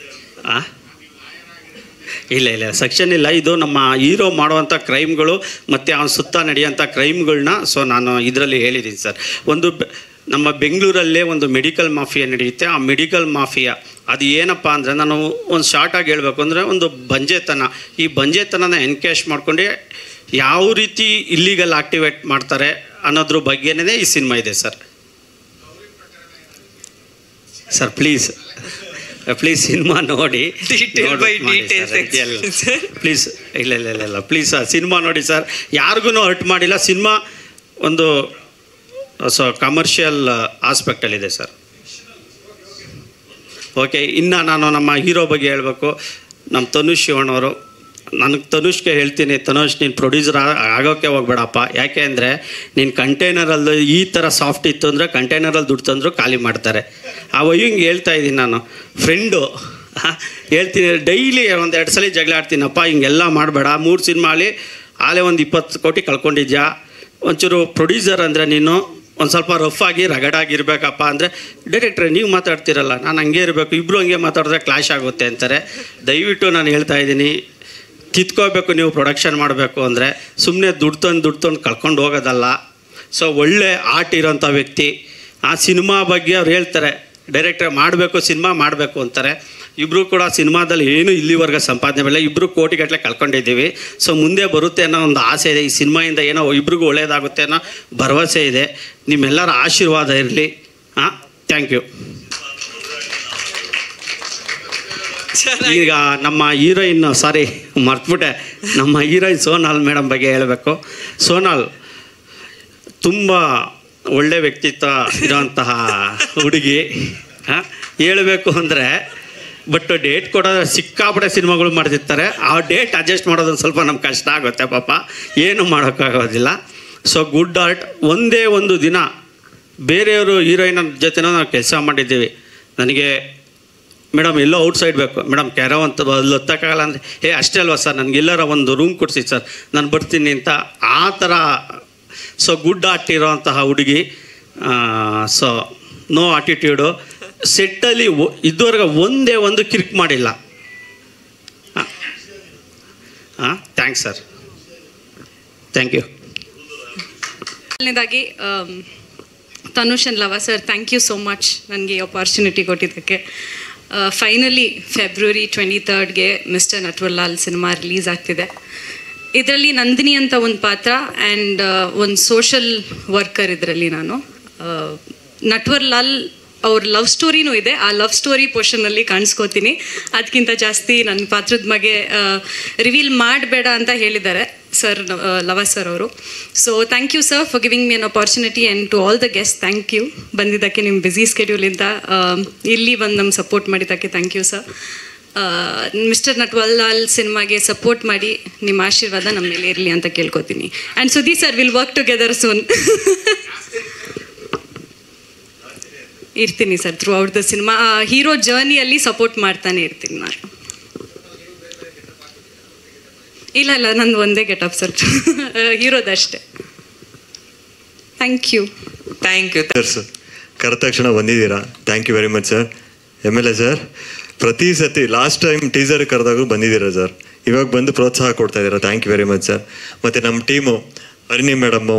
ಇಲ್ಲ ಸೆಕ್ಷನ್ ಇಲ್ಲ. ಇದು ನಮ್ಮ ಹೀರೋ ಮಾಡುವಂಥ ಕ್ರೈಮ್ಗಳು ಮತ್ತು ಅವನ ಸುತ್ತ ನಡೆಯೋಂಥ ಕ್ರೈಮ್ಗಳನ್ನ ನಾನು ಇದರಲ್ಲಿ ಹೇಳಿದ್ದೀನಿ ಸರ್. ನಮ್ಮ ಬೆಂಗಳೂರಲ್ಲೇ ಒಂದು ಮೆಡಿಕಲ್ ಮಾಫಿಯಾ ನಡೆಯುತ್ತೆ. ಆ ಮೆಡಿಕಲ್ ಮಾಫಿಯಾ ಅದು ಏನಪ್ಪ ಅಂದರೆ, ನಾನು ಒಂದು ಶಾರ್ಟಾಗಿ ಹೇಳಬೇಕು ಅಂದರೆ, ಒಂದು ಬಂಜೆತನ. ಈ ಬಂಜೆತನನ ಎನ್ಕ್ಯಾಶ್ ಮಾಡ್ಕೊಂಡು ಯಾವ ರೀತಿ ಇಲ್ಲಿಗಲ್ ಆಕ್ಟಿವೇಟ್ ಮಾಡ್ತಾರೆ ಅನ್ನೋದ್ರ ಬಗ್ಗೆನೇ ಈ ಸಿನಿಮಾ ಇದೆ ಸರ್. ಪ್ಲೀಸ್ ಸಿನಿಮಾ ನೋಡಿ, ಪ್ಲೀಸ್. ಇಲ್ಲ ಪ್ಲೀಸ್ ಸಿನಿಮಾ ನೋಡಿ ಸರ್. ಯಾರಿಗೂ ಹರ್ಟ್ ಮಾಡಿಲ್ಲ. ಸಿನಿಮಾ ಒಂದು ಕಮರ್ಷಿಯಲ್ ಆಸ್ಪೆಕ್ಟಲ್ಲಿದೆ ಸರ್. ಓಕೆ, ಇನ್ನು ನಾನು ನಮ್ಮ ಹೀರೋ ಬಗ್ಗೆ ಹೇಳಬೇಕು. ನಮ್ಮ ತನುಷ್ ಶಿವಣ್ಣವರು. ನನಗೆ ತನುಷ್ಗೆ ಹೇಳ್ತೀನಿ, ತನುಷ್ ನೀನು ಪ್ರೊಡ್ಯೂಸರ್ ಆಗೋಕ್ಕೆ ಹೋಗ್ಬೇಡಪ್ಪ. ಯಾಕೆ ಅಂದರೆ ನೀನು ಕಂಟೈನರಲ್ಲಿ ಈ ಥರ ಸಾಫ್ಟ್ ಇತ್ತು ಅಂದರೆ ಕಂಟೈನರಲ್ಲಿ ದುಡ್ಡು ತಂದರೂ ಖಾಲಿ ಮಾಡ್ತಾರೆ. ಆ ಹಿಂಗೆ ಹೇಳ್ತಾ ಇದ್ದೀನಿ. ನಾನು ಫ್ರೆಂಡು ಹೇಳ್ತೀನಿ, ಡೈಲಿ 1-2 ಸಲ ಜಗಳ ಆಡ್ತೀನಪ್ಪ, ಹಿಂಗೆಲ್ಲ ಮಾಡಬೇಡ. 3 ಸಿನಿಮಾಲಿ ಆಲೇ ಒಂದು 20 ಕೋಟಿ ಕಳ್ಕೊಂಡಿದ್ಯಾ. ಒಂಚೂರು ಪ್ರೊಡ್ಯೂಸರ್ ಅಂದರೆ ನೀನು ಒಂದು ಸ್ವಲ್ಪ ರಫ್ ಆಗಿ ರಗಡಾಗಿರ್ಬೇಕಪ್ಪ ಅಂದರೆ, ಡೈರೆಕ್ಟ್ರೆ ನೀವು ಮಾತಾಡ್ತಿರಲ್ಲ, ನಾನು ಹಂಗೆ ಇರಬೇಕು, ಇಬ್ಬರು ಹಂಗೆ ಮಾತಾಡಿದ್ರೆ ಕ್ಲಾಶ್ ಆಗುತ್ತೆ ಅಂತಾರೆ. ದಯವಿಟ್ಟು ನಾನು ಹೇಳ್ತಾ ಇದ್ದೀನಿ, ಕಿತ್ಕೋಬೇಕು. ನೀವು ಪ್ರೊಡಕ್ಷನ್ ಮಾಡಬೇಕು ಅಂದರೆ ಸುಮ್ಮನೆ ದುಡ್ಡು ತಂದು ಕಳ್ಕೊಂಡು ಹೋಗೋದಲ್ಲ. ಸೊ ಒಳ್ಳೆ ಆರ್ಟ್ ಇರೋಂಥ ವ್ಯಕ್ತಿ. ಆ ಸಿನಿಮಾ ಬಗ್ಗೆ ಅವ್ರು ಹೇಳ್ತಾರೆ, ಡೈರೆಕ್ಟರ್ ಮಾಡಬೇಕು, ಸಿನಿಮಾ ಮಾಡಬೇಕು ಅಂತಾರೆ. ಇಬ್ಬರು ಕೂಡ ಸಿನಿಮಾದಲ್ಲಿ ಏನೂ ಇಲ್ಲಿವರೆಗೆ ಸಂಪಾದನೆ ಬೆಲೆ, ಇಬ್ಬರು ಕೋಟಿಗಟ್ಟಲೆ ಕಳ್ಕೊಂಡಿದ್ದೀವಿ. ಸೊ ಮುಂದೆ ಬರುತ್ತೆ ಅನ್ನೋ ಒಂದು ಆಸೆ ಇದೆ. ಈ ಸಿನಿಮಾಯಿಂದ ಏನೋ ಇಬ್ರಿಗೂ ಒಳ್ಳೆಯದಾಗುತ್ತೆ ಅನ್ನೋ ಭರವಸೆ ಇದೆ. ನಿಮ್ಮೆಲ್ಲರ ಆಶೀರ್ವಾದ ಇರಲಿ. Thank you. ಈಗ ನಮ್ಮ ಹೀರೋಯಿನ್, ಸಾರಿ ಮರ್ತ್ಬಿಟ್ಟೆ, ನಮ್ಮ ಹೀರೋಯಿನ್ ಸೋನಾಲ್ ಮೇಡಮ್ ಬಗ್ಗೆ ಹೇಳಬೇಕು. ಸೋನಾಲ್ ತುಂಬ ಒಳ್ಳೆ ವ್ಯಕ್ತಿತ್ವ ಇರೋಂತಹ ಹುಡುಗಿ. ಹೇಳಬೇಕು ಅಂದರೆ ಬಟ್ ಡೇಟ್ ಕೊಡೋದು ಸಿಕ್ಕಾಪಟ್ಟೆ ಸಿನಿಮಾಗಳು ಮಾಡ್ತಿರ್ತಾರೆ. ಆ ಡೇಟ್ ಅಡ್ಜಸ್ಟ್ ಮಾಡೋದೊಂದು ಸ್ವಲ್ಪ ನಮ್ಗೆ ಕಷ್ಟ ಆಗುತ್ತೆ ಪಾಪ, ಏನು ಮಾಡೋಕ್ಕಾಗೋದಿಲ್ಲ. So good art. ಒಂದೇ ಒಂದು ದಿನ ಬೇರೆಯವರು ಹೀರೋಯಿನ್ ಜೊತೆನೂ ನಾವು ಕೆಲಸ ಮಾಡಿದ್ದೀವಿ. ನನಗೆ ಮೇಡಮ್ ಎಲ್ಲೋ ಔಟ್ಸೈಡ್ ಬೇಕು, ಮೇಡಮ್ ಕ್ಯಾರವ್ ಅಂತ ಅಲ್ಲಿ ಹೊತ್ತಕ್ಕಾಗಲ್ಲ ಅಂದರೆ, ಅಷ್ಟೇ ಅಲ್ವಾ ಸರ್, ನನಗೆಲ್ಲರ ಒಂದು ರೂಮ್ ಕೊಡಿಸಿ ಸರ್, ನಾನು ಬರ್ತೀನಿ ಅಂತ. ಆ ಥರ ಸೊ ಗುಡ್ ಆರ್ಟ್ ಇರೋಂತಹ ಹುಡುಗಿ. So no attitude. ಸೆಟ್ಟಲ್ಲಿ ಇದುವರೆಗೆ ಒಂದೇ ಒಂದು ಕಿರ್ಕ್ ಮಾಡಿಲ್ಲ. Thanks sir. Thank you. ಮೊದಲನೇದಾಗಿ Tanush and Lava sir, thank you so much ನನಗೆ ಈ ಆಪರ್ಚುನಿಟಿ ಕೊಟ್ಟಿದ್ದಕ್ಕೆ. ಫೈನಲಿ ಫೆಬ್ರವರಿ 23ಗೆ ಮಿಸ್ಟರ್ ನಟ್ವರ್ಲಾಲ್ ಸಿನಿಮಾ ರಿಲೀಸ್ ಆಗ್ತಿದೆ. ಇದರಲ್ಲಿ ನಂದಿನಿ ಅಂತ ಒಂದು ಪಾತ್ರ ಆ್ಯಂಡ್ ಒಂದು ಸೋಷಲ್ ವರ್ಕರ್. ಇದರಲ್ಲಿ ನಾನು ನಟ್ವರ್ಲಾಲ್ ಅವ್ರ ಲವ್ ಸ್ಟೋರಿನೂ ಇದೆ. ಆ ಲವ್ ಸ್ಟೋರಿ ಪೋರ್ಷನಲ್ಲಿ ಕಾಣಿಸ್ಕೋತೀನಿ. ಅದಕ್ಕಿಂತ ಜಾಸ್ತಿ ನನ್ನ ಪಾತ್ರದ ಬಗ್ಗೆ ರಿವೀಲ್ ಮಾಡಬೇಡ ಅಂತ ಹೇಳಿದ್ದಾರೆ ಸರ್, ಲವ ಸರ್ ಅವರು. So thank you sir for giving me an opportunity and to all the guest thank you. ಬಂದಿದ್ದಕ್ಕೆ ನಿಮ್ಮ ಬ್ಯುಸಿ ಸ್ಕೆಡ್ಯೂಲಿಂದ ಇಲ್ಲಿ ಬಂದು ನಮ್ಗೆ ಸಪೋರ್ಟ್ ಮಾಡಿದ್ದಕ್ಕೆ thank you sir. Mister Natwarlal ಸಿನಿಮಾಗೆ ಸಪೋರ್ಟ್ ಮಾಡಿ ನಿಮ್ಮ ಆಶೀರ್ವಾದ ನಮ್ಮ ಮೇಲೆ ಇರಲಿ ಅಂತ ಕೇಳ್ಕೊತೀನಿ. And Sudi sir will work together soon. ಇರ್ತೀನಿ sir throughout the cinema. Hero ಜರ್ನಿಯಲ್ಲಿ ಸಪೋರ್ಟ್ ಮಾಡ್ತಾನೆ ಇರ್ತೀನಿ ನಾನು. ಇಲ್ಲ ನಂದು ಒಂದೇ ಗೆಟಪ್ ಸರ್, ಹೀರೋದಷ್ಟೇ. Thank you. ಸರ್ ಕರೆದ ತಕ್ಷಣ ಬಂದಿದ್ದೀರಾ, thank you very much sir. MLA sir, ಪ್ರತಿ ಸತಿ ಲಾಸ್ಟ್ ಟೈಮ್ ಟೀಸರ್ ಕರೆದಾಗೂ ಬಂದಿದ್ದೀರಾ ಸರ್, ಇವಾಗ ಬಂದು ಪ್ರೋತ್ಸಾಹ ಕೊಡ್ತಾ ಇದ್ದೀರಾ, thank you very much sir. ಮತ್ತು ನಮ್ಮ team Arini madam,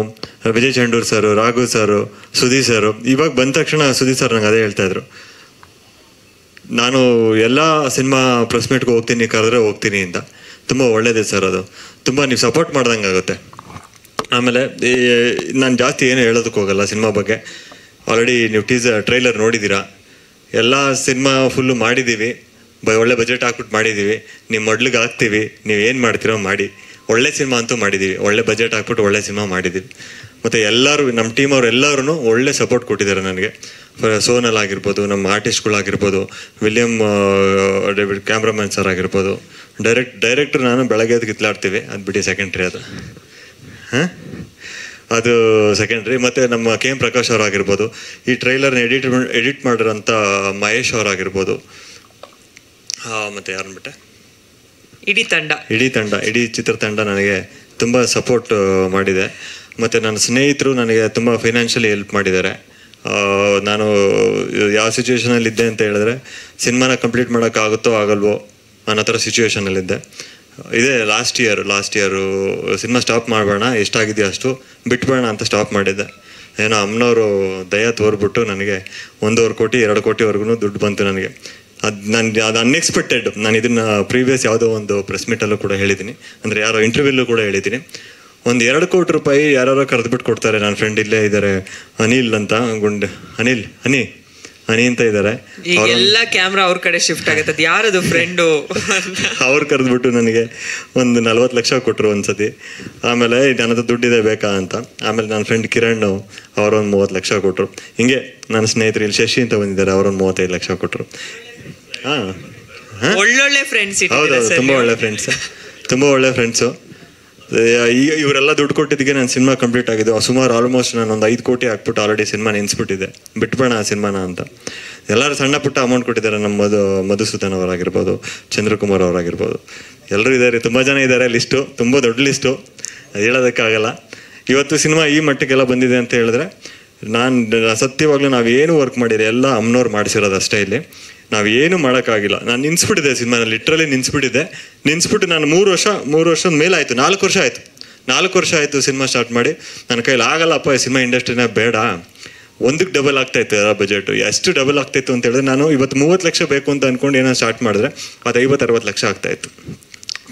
Vijay Chandur sir, Raghu sir, Sudi sir. ಇವಾಗ ಬಂದ ತಕ್ಷಣ ಸುದೀ ಸರ್ ನಂಗೆ ಅದೇ ಹೇಳ್ತಾಯಿದ್ರು, ನಾನು ಎಲ್ಲ ಸಿನಿಮಾ ಪ್ರೆಸ್ ಮೀಟ್ಗೆ ಹೋಗ್ತೀನಿ, ಕರೆದ್ರೆ ಹೋಗ್ತೀನಿ ಅಂತ. ತುಂಬ ಒಳ್ಳೇದೇ ಸರ್, ಅದು ತುಂಬ ನೀವು ಸಪೋರ್ಟ್ ಮಾಡ್ದಂಗೆ ಆಗುತ್ತೆ. ಆಮೇಲೆ ನಾನು ಜಾಸ್ತಿ ಏನು ಹೇಳೋದಕ್ಕೆ ಹೋಗಲ್ಲ ಸಿನಿಮಾ ಬಗ್ಗೆ. ಆಲ್ರೆಡಿ ನೀವು ಟ್ರೈಲರ್ ನೋಡಿದ್ದೀರಾ. ಎಲ್ಲ ಸಿನಿಮಾ ಫುಲ್ಲು ಮಾಡಿದ್ದೀವಿ, ಒಳ್ಳೆ ಬಜೆಟ್ ಹಾಕ್ಬಿಟ್ಟು ಮಾಡಿದ್ದೀವಿ. ನಿಮ್ಮ ಮೊಡ್ಲಿಗೆ ಹಾಕ್ತೀವಿ, ನೀವು ಏನು ಮಾಡ್ತೀರೋ ಮಾಡಿ. ಒಳ್ಳೆ ಸಿನಿಮಾ ಅಂತೂ ಮಾಡಿದ್ದೀವಿ, ಒಳ್ಳೆ ಬಜೆಟ್ ಹಾಕ್ಬಿಟ್ಟು ಒಳ್ಳೆ ಸಿನಿಮಾ ಮಾಡಿದ್ದೀವಿ. ಮತ್ತು ಎಲ್ಲರೂ ನಮ್ಮ ಟೀಮ್ ಅವ್ರು ಎಲ್ಲರೂ ಒಳ್ಳೆ ಸಪೋರ್ಟ್ ಕೊಟ್ಟಿದ್ದಾರೆ ನನಗೆ. ಸೋನಲ್ ಆಗಿರ್ಬೋದು, ನಮ್ಮ ಆರ್ಟಿಸ್ಟ್ಗಳಾಗಿರ್ಬೋದು, ವಿಲಿಯಮ್ ಡೇವಿಡ್ ಕ್ಯಾಮ್ರಾಮನ್ ಸರ್ ಆಗಿರ್ಬೋದು, ಡೈರೆಕ್ಟ್ರ್ ನಾನು ಬೆಳಗ್ಗೆ ಎದ್ದು ಕಿತ್ಲಾಡ್ತೀವಿ, ಅದು ಬಿಡಿ ಸೆಕೆಂಡ್ರಿ ಅದು ಅದು ಸೆಕೆಂಡ್ರಿ. ಮತ್ತು ನಮ್ಮ ಕೆ ಎಂ ಪ್ರಕಾಶ್ ಅವರಾಗಿರ್ಬೋದು, ಈ ಟ್ರೈಲರ್ನ ಎಡಿಟ್ ಮಾಡಿರೋಂಥ ಮಹೇಶ್ ಅವರಾಗಿರ್ಬೋದು, ಮತ್ತು ಯಾರನ್ನ ಬಿಟ್ಟೆ, ಇಡೀ ಚಿತ್ರತಂಡ ನನಗೆ ತುಂಬ ಸಪೋರ್ಟ್ ಮಾಡಿದೆ. ಮತ್ತು ನನ್ನ ಸ್ನೇಹಿತರು ನನಗೆ ತುಂಬ ಫೈನಾನ್ಷಿಯಲಿ ಹೆಲ್ಪ್ ಮಾಡಿದ್ದಾರೆ. ನಾನು ಯಾವ ಸಿಚುವೇಷನಲ್ಲಿದ್ದೆ ಅಂತ ಹೇಳಿದ್ರೆ, ಸಿನಿಮಾನ ಕಂಪ್ಲೀಟ್ ಮಾಡೋಕ್ಕಾಗುತ್ತೋ ಆಗಲ್ವೋ ಅನ್ನೋ ಥರ ಸಿಚುವೇಷನಲ್ಲಿದ್ದೆ. ಇದೇ ಲಾಸ್ಟ್ ಇಯರು ಸಿನಿಮಾ ಸ್ಟಾಪ್ ಮಾಡಬೇಡ, ಎಷ್ಟಾಗಿದೆಯೋ ಅಷ್ಟು ಬಿಟ್ಬೇಡ ಅಂತ ಸ್ಟಾಪ್ ಮಾಡಿದ್ದೆ. ಏನೋ ಅಮ್ಮನವರು ದಯ ತೋರ್ಬಿಟ್ಟು ನನಗೆ 1.5 ಕೋಟಿ 2 ಕೋಟಿವರೆಗೂ ದುಡ್ಡು ಬಂತು ನನಗೆ. ಅದು ಅನ್ಎಕ್ಸ್ಪೆಕ್ಟೆಡ್. ನಾನು ಇದನ್ನು ಪ್ರೀವಿಯಸ್ ಯಾವುದೋ ಒಂದು ಪ್ರೆಸ್ ಮೀಟಲ್ಲೂ ಕೂಡ ಹೇಳಿದ್ದೀನಿ, ಅಂದರೆ ಯಾರೋ ಇಂಟರ್ವ್ಯೂಲ್ಲೂ ಕೂಡ ಹೇಳಿದ್ದೀನಿ. 1-2 ಕೋಟಿ ರೂಪಾಯಿ ಯಾರೋ ಕರೆದುಬಿಟ್ಟು ಕೊಡ್ತಾರೆ. ನನ್ನ ಫ್ರೆಂಡ್ ಇಲ್ಲೇ ಇದ್ದಾರೆ, ಅನಿಲ್ ಅಂತ, ಹನಿ ಅಂತ ಇದ್ದಾರೆ. ಎಲ್ಲ ಕ್ಯಾಮ್ರಾ ಅವ್ರ ಕಡೆ ಶಿಫ್ಟ್ ಆಗುತ್ತೆ. ಅದು ಯಾರದು ಫ್ರೆಂಡು ಅವ್ರು ಕರೆದ್ಬಿಟ್ಟು ನನಗೆ 40 ಲಕ್ಷ ಕೊಟ್ಟರು ಒಂದ್ಸತಿ. ಆಮೇಲೆ ನನ್ನದು ದುಡ್ಡಿದೆ ಬೇಕಾ ಅಂತ. ಆಮೇಲೆ ನನ್ನ ಫ್ರೆಂಡ್ ಕಿರಣ್ ಅವರೊಂದು 30 ಲಕ್ಷ ಕೊಟ್ಟರು. ಹಿಂಗೆ ನನ್ನ ಸ್ನೇಹಿತರು ಇಲ್ಲಿ ಶಶಿ ಅಂತ ಬಂದಿದ್ದಾರೆ, ಅವರೊಂದು 35 ಲಕ್ಷ ಕೊಟ್ಟರು. ಒಳ್ಳೊಳ್ಳೆ ಫ್ರೆಂಡ್ಸ್. ಹೌದೌದು, ತುಂಬ ಒಳ್ಳೆ ಫ್ರೆಂಡ್ಸು. ಈಗ ಇವರೆಲ್ಲ ದುಡ್ಡು ಕೊಟ್ಟಿದ್ದಕ್ಕೆ ನನ್ನ ಸಿನಿಮಾ ಕಂಪ್ಲೀಟ್ ಆಗಿದೆ. ಸುಮಾರು ಆಲ್ಮೋಸ್ಟ್ ನಾನು ಒಂದು 5 ಕೋಟಿ ಹಾಕ್ಬಿಟ್ಟು ಆಲ್ರೆಡಿ ಸಿನಿಮಾ ನೆನೆಸ್ಬಿಟ್ಟಿದ್ದೆ, ಬಿಟ್ಬೇಡ ಆ ಸಿನಿಮಾನ ಅಂತ. ಎಲ್ಲರೂ ಸಣ್ಣ ಪುಟ್ಟ ಅಮೌಂಟ್ ಕೊಟ್ಟಿದ್ದಾರೆ. ನಮ್ಮ ಮಧುಸೂದನ್ ಅವರಾಗಿರ್ಬೋದು, ಚಂದ್ರಕುಮಾರ್ ಅವರಾಗಿರ್ಬೋದು, ಎಲ್ಲರೂ ಇದ್ದಾರೆ. ತುಂಬ ಜನ ಇದ್ದಾರೆ. ಲಿಸ್ಟು ತುಂಬ ದೊಡ್ಡ ಲಿಸ್ಟು, ಅದು ಹೇಳೋದಕ್ಕಾಗಲ್ಲ. ಇವತ್ತು ಸಿನಿಮಾ ಈ ಮಟ್ಟಕ್ಕೆಲ್ಲ ಬಂದಿದೆ ಅಂತ ಹೇಳಿದ್ರೆ ನಾನು ಸತ್ಯವಾಗ್ಲೂ ನಾವೇನು ವರ್ಕ್ ಮಾಡಿದೆ ಎಲ್ಲ ಅಮ್ಮನವ್ರು ಮಾಡಿಸಿರೋದು ಅಷ್ಟೇ. ಇಲ್ಲಿ ನಾವೇನು ಮಾಡೋಕ್ಕಾಗಿಲ್ಲ. ನಾನು ನಿನ್ಸ್ಬಿಟ್ಟಿದ್ದೆ ಸಿನಿಮಾನ, ಲಿಟ್ರಲಿ ನಿನ್ಸ್ಬಿಟ್ಟು ನಾನು 3 ವರ್ಷದ ಮೇಲೆ ಆಯಿತು, 4 ವರ್ಷ ಆಯಿತು. 4 ವರ್ಷ ಆಯಿತು ಸಿನಿಮಾ ಸ್ಟಾರ್ಟ್ ಮಾಡಿ. ನನ್ನ ಕೈಲಿ ಆಗಲ್ಲಪ್ಪ, ಸಿನಿಮಾ ಇಂಡಸ್ಟ್ರಿನ ಬೇಡ. 1ಕ್ಕೆ ಡಬಲ್ ಆಗ್ತಾಯಿತ್ತು ಬಜೆಟು. ಎಷ್ಟು ಡಬಲ್ ಆಗ್ತಾಯಿತ್ತು ಅಂತ ಹೇಳಿದ್ರೆ, ನಾನು ಇವತ್ತು 30 ಲಕ್ಷ ಬೇಕು ಅಂತ ಅಂದ್ಕೊಂಡು ಏನೋ ಸ್ಟಾರ್ಟ್ ಮಾಡಿದ್ರೆ ಅದು 50-60 ಲಕ್ಷ ಆಗ್ತಾಯಿತ್ತು.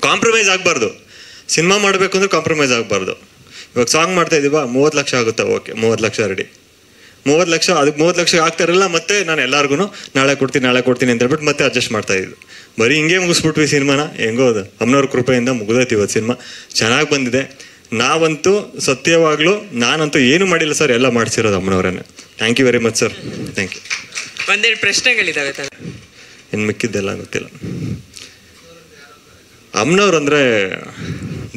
ಕಾಂಪ್ರಮೈಸ್ ಆಗಬಾರ್ದು. ಸಿನಿಮಾ ಮಾಡಬೇಕು ಅಂದರೆ ಕಾಂಪ್ರಮೈಸ್ ಆಗಬಾರ್ದು. ಇವಾಗ ಸಾಂಗ್ ಮಾಡ್ತಾ ಇದ್ದೀವಾ, 30 ಲಕ್ಷ ಆಗುತ್ತೆ, ಓಕೆ 30 ಲಕ್ಷ ರೆಡಿ. 30 ಲಕ್ಷ, ಅದಕ್ಕೆ 30 ಲಕ್ಷ ಆಗ್ತಾಯಿರಲ್ಲ. ಮತ್ತೆ ನಾನು ಎಲ್ಲರಿಗೂ ನಾಳೆ ಕೊಡ್ತೀನಿ ಅಂತ ಹೇಳ್ಬಿಟ್ಟು ಮತ್ತೆ ಅಡ್ಜಸ್ಟ್ ಮಾಡ್ತಾ ಇದ್ದು. ಬರೀ ಹಿಂಗೆ ಮುಗಿಸ್ಬಿಟ್ವಿ ಸಿನಿಮಾನ. ಹೆಂಗೋ ಅದು ಅಮ್ಮನವ್ರ ಕೃಪೆಯಿಂದ ಮುಗಿದೈತಿ. ಇವತ್ತು ಸಿನಿಮಾ ಚೆನ್ನಾಗಿ ಬಂದಿದೆ. ನಾವಂತೂ ಸತ್ಯವಾಗ್ಲೂ ನಾನಂತೂ ಏನು ಮಾಡಿಲ್ಲ ಸರ್, ಎಲ್ಲ ಮಾಡಿಸಿರೋದು ಅಮ್ಮನವರೇನೆ. Thank you very much sir, thank you. ಒಂದೆರಡು ಪ್ರಶ್ನೆಗಳಿದ್ದಾವೆ ತಾನೆ, ಇನ್ನು ಮಿಕ್ಕಿದ್ದೆಲ್ಲ ಗೊತ್ತಿಲ್ಲ. ಅಮ್ಮನವ್ರು ಅಂದರೆ